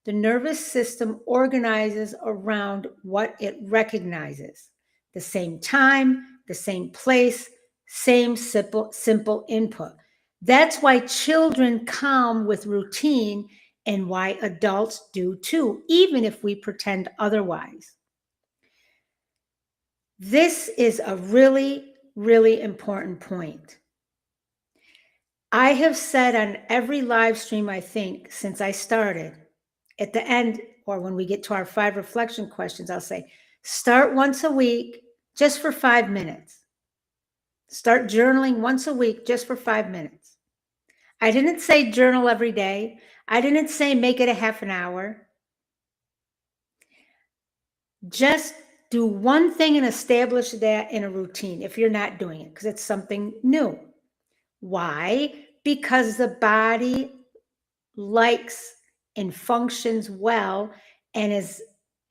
The nervous system organizes around what it recognizes. The same time, the same place, same simple input. That's why children calm with routine and why adults do too, even if we pretend otherwise. This is a really, really important point. I have said on every live stream, I think, since I started, at the end, or when we get to our 5 reflection questions, I'll say, start once a week just for 5 minutes. Start journaling once a week just for 5 minutes. I didn't say journal every day. I didn't say make it a half an hour. Just do one thing and establish that in a routine if you're not doing it, because it's something new. Why? Because the body likes and functions well and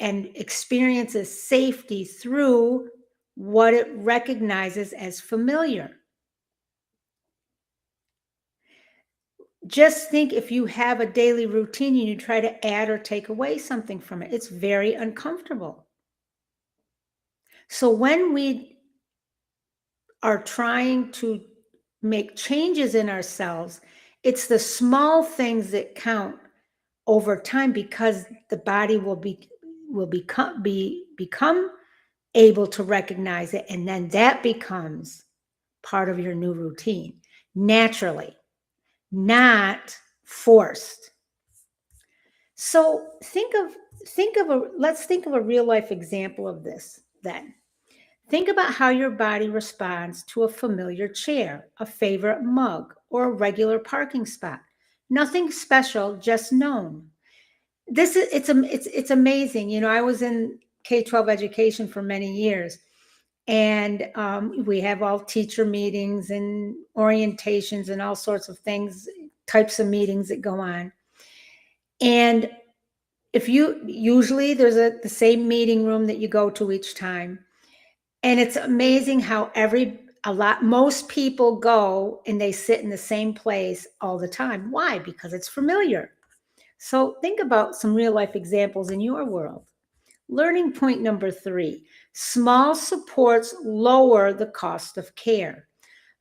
experiences safety through what it recognizes as familiar. Just think if you have a daily routine and you try to add or take away something from it, it's very uncomfortable. So when we are trying to make changes in ourselves, it's the small things that count over time, because the body will become able to recognize it, and then that becomes part of your new routine naturally, not forced. So let's think of a real life example of this then. Think about how your body responds to a familiar chair, a favorite mug, or a regular parking spot. Nothing special, just known. It's amazing. I was in K-12 education for many years, and we have all teacher meetings and orientations and all sorts of things, types of meetings that go on. And usually there's the same meeting room that you go to each time. And it's amazing how most people go and they sit in the same place all the time. Why? Because it's familiar. So think about some real life examples in your world. Learning point number 3, small supports lower the cost of care.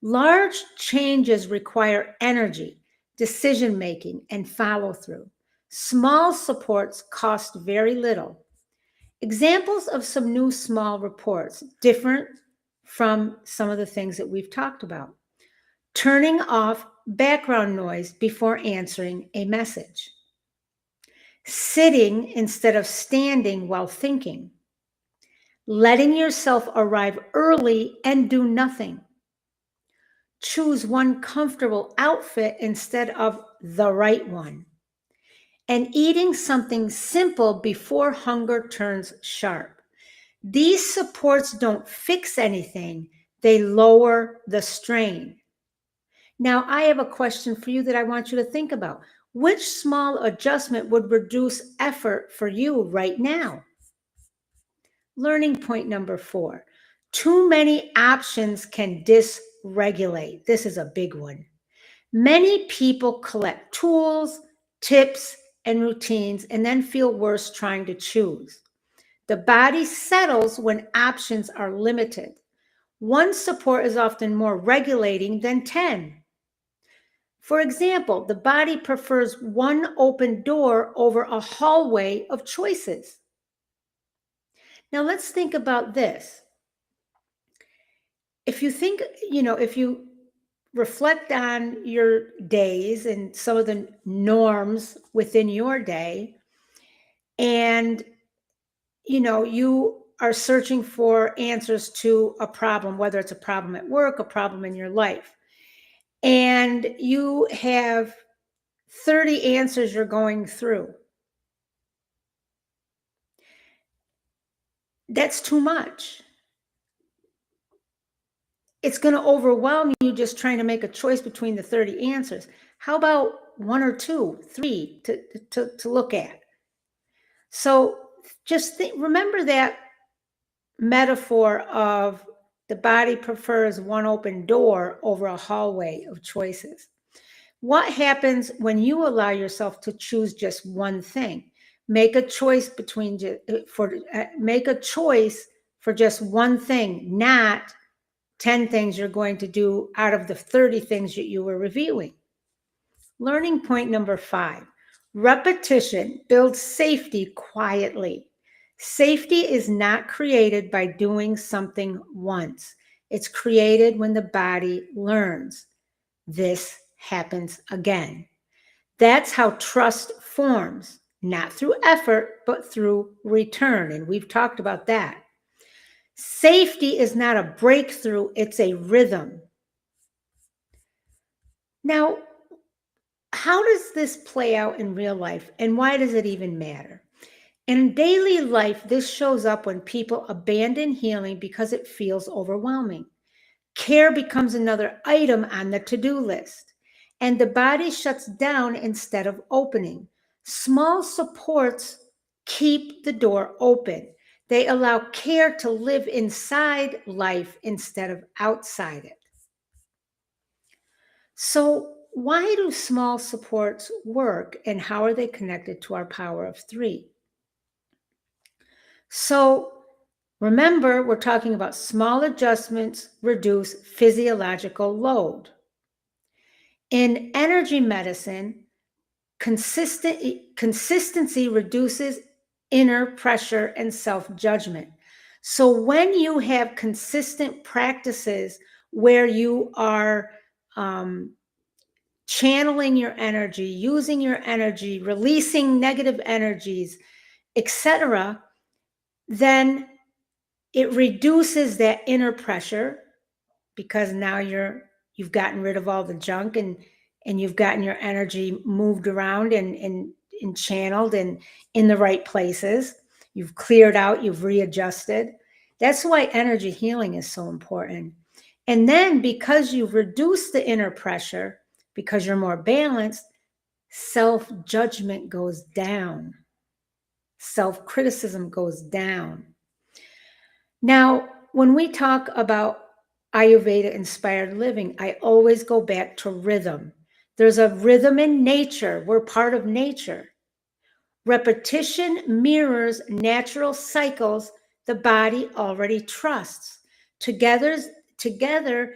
Large changes require energy, decision-making, and follow-through. Small supports cost very little. Examples of some new small reports, different from some of the things that we've talked about. Turning off background noise before answering a message. Sitting instead of standing while thinking. Letting yourself arrive early and do nothing. Choose one comfortable outfit instead of the right one. And eating something simple before hunger turns sharp. These supports don't fix anything, they lower the strain. Now, I have a question for you that I want you to think about. Which small adjustment would reduce effort for you right now? Learning point number 4, too many options can dysregulate. This is a big one. Many people collect tools, tips, and routines and then feel worse trying to choose. The body settles when options are limited. One support is often more regulating than 10. For example, the body prefers one open door over a hallway of choices. Now let's think about this. If you reflect on your days and some of the norms within your day, and you are searching for answers to a problem, whether it's a problem at work, a problem in your life, and you have 30 answers you're going through. That's too much. It's going to overwhelm you just trying to make a choice between the 30 answers. How about one or two, three to look at? So just remember that metaphor of the body prefers one open door over a hallway of choices. What happens when you allow yourself to choose just one thing? Make a choice make a choice for just one thing, not 10 things you're going to do out of the 30 things that you were reviewing. Learning point number 5, repetition builds safety quietly. Safety is not created by doing something once. It's created when the body learns. This happens again. That's how trust forms, not through effort, but through return. And we've talked about that. Safety is not a breakthrough, it's a rhythm. Now, how does this play out in real life, and why does it even matter? In daily life, this shows up when people abandon healing because it feels overwhelming. Care becomes another item on the to-do list, and the body shuts down instead of opening. Small supports keep the door open. They allow care to live inside life instead of outside it. So, why do small supports work, and how are they connected to our power of 3? So, remember, we're talking about small adjustments reduce physiological load. In energy medicine, consistency reduces inner pressure and self-judgment. So when you have consistent practices where you are channeling your energy, using your energy, releasing negative energies, etc., then it reduces that inner pressure, because now you've gotten rid of all the junk, and you've gotten your energy moved around and channeled and in the right places. You've cleared out, you've readjusted. That's why energy healing is so important. And then because you've reduced the inner pressure, because you're more balanced, self-judgment goes down. Self-criticism goes down. Now, when we talk about Ayurveda-inspired living, I always go back to rhythm. There's a rhythm in nature. We're part of nature. Repetition mirrors natural cycles the body already trusts. Together,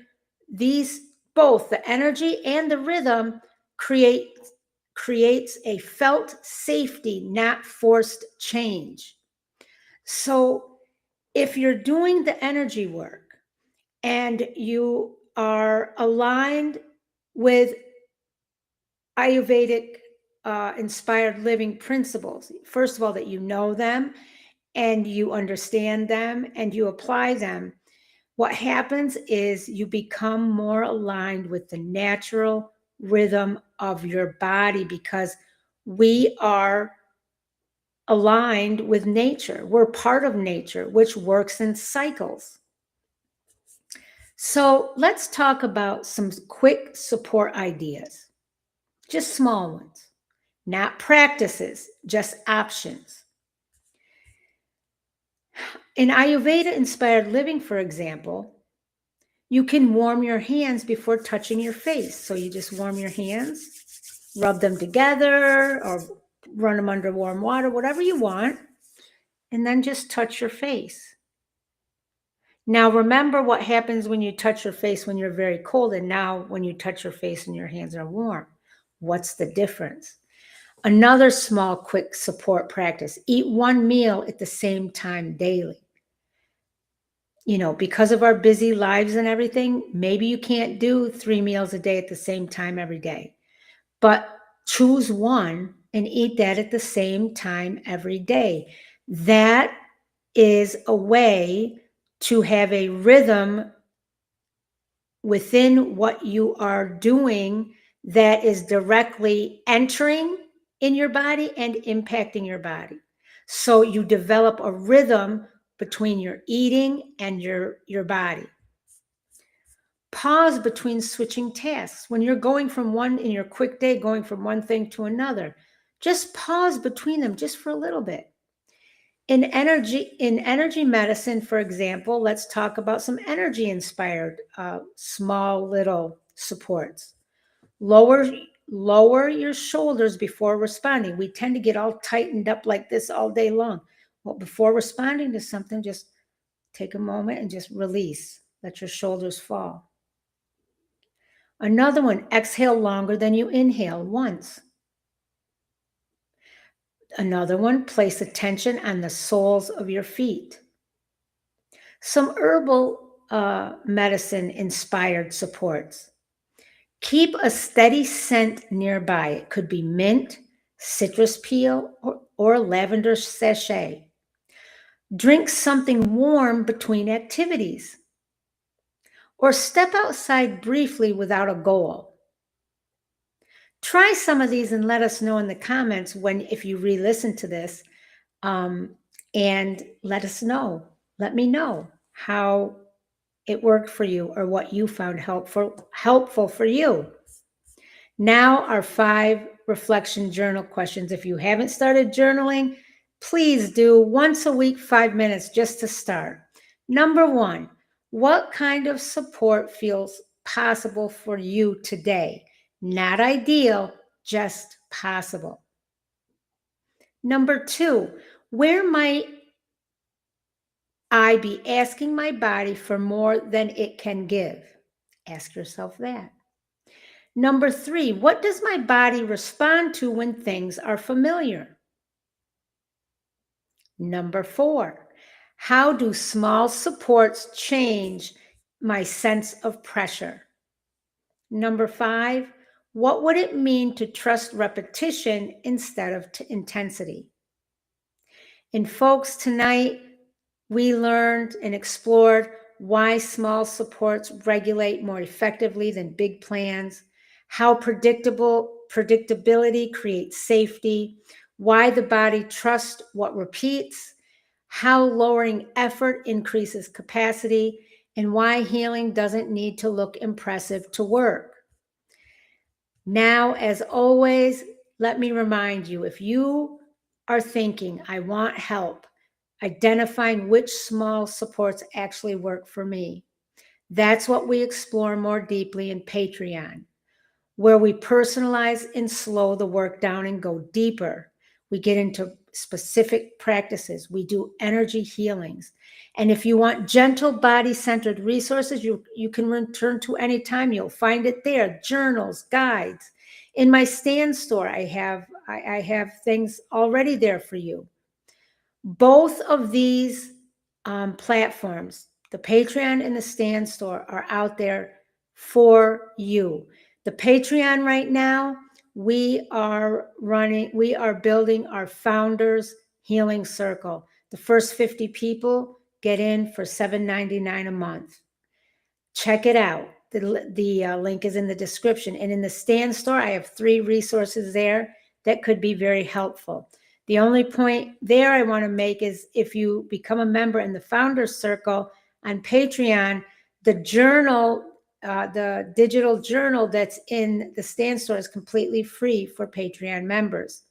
these both, the energy and the rhythm, creates a felt safety, not forced change. So if you're doing the energy work and you are aligned with Ayurvedic inspired living principles, first of all, that you know them and you understand them and you apply them, what happens is you become more aligned with the natural rhythm of your body, because we are aligned with nature. We're part of nature, which works in cycles. So let's talk about some quick support ideas, just small ones, not practices, just options. In Ayurveda inspired living, for example, you can warm your hands before touching your face. So you just warm your hands, rub them together or run them under warm water, whatever you want, and then just touch your face. Now, remember what happens when you touch your face when you're very cold, and now when you touch your face and your hands are warm. What's the difference? Another small, quick support practice: eat one meal at the same time daily. Because of our busy lives and everything, maybe you can't do 3 meals a day at the same time every day, but choose one and eat that at the same time every day. That is a way to have a rhythm within what you are doing that is directly entering in your body and impacting your body. So you develop a rhythm between your eating and your body. Pause between switching tasks. When you're going from one in your quick day, going from one thing to another, just pause between them just for a little bit. In energy medicine, for example, let's talk about some energy inspired small little supports. Lower your shoulders before responding. We tend to get all tightened up like this all day long. Well, before responding to something, just take a moment and just release. Let your shoulders fall. Another one, exhale longer than you inhale once. Another one, place attention on the soles of your feet. Some herbal medicine inspired supports. Keep a steady scent nearby. It could be mint, citrus peel, or lavender sachet. Drink something warm between activities. Or step outside briefly without a goal. Try some of these and let us know in the comments if you re-listen to this, and let us know. Let me know how it worked for you or what you found helpful for you. Now our 5 reflection journal questions. If you haven't started journaling, please do once a week, 5 minutes just to start. Number 1, what kind of support feels possible for you today? Not ideal, just possible. Number 2, where might I be asking my body for more than it can give? Ask yourself that. Number 3, what does my body respond to when things are familiar? Number 4, how do small supports change my sense of pressure? Number 5, what would it mean to trust repetition instead of intensity? And folks, tonight we learned and explored why small supports regulate more effectively than big plans, how predictability creates safety, why the body trusts what repeats, how lowering effort increases capacity, and why healing doesn't need to look impressive to work. Now, as always, let me remind you, if you are thinking, I want help identifying which small supports actually work for me, that's what we explore more deeply in Patreon, where we personalize and slow the work down and go deeper. We get into specific practices. We do energy healings. And if you want gentle body-centered resources, you can return to anytime. You'll find it there, journals, guides. In my stand store, I have things already there for you. Both of these platforms, the Patreon and the stand store, are out there for you. The Patreon right now, we are building our Founders Healing Circle. The first 50 people get in for $7.99 a month. Check it out. The link is in the description. And in the stand store, I have 3 resources there that could be very helpful. The only point there I want to make is if you become a member in the Founders Circle on Patreon, the journal, the digital journal that's in the stand store is completely free for Patreon members.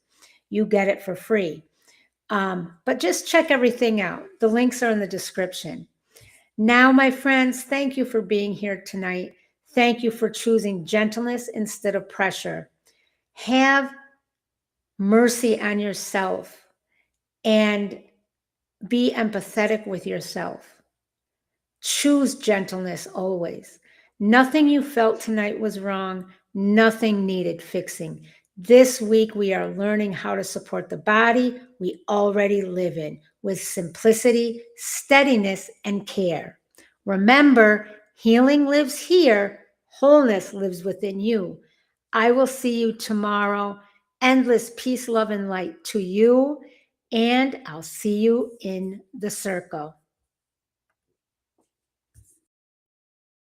You get it for free. But just check everything out. The links are in the description. Now, my friends, thank you for being here tonight. Thank you for choosing gentleness instead of pressure. Have mercy on yourself and be empathetic with yourself. Choose gentleness always. Nothing you felt tonight was wrong. Nothing needed fixing. This week, we are learning how to support the body we already live in with simplicity, steadiness, and care. Remember, healing lives here. Wholeness lives within you. I will see you tomorrow. Endless peace, love, and light to you and I'll see you in the circle.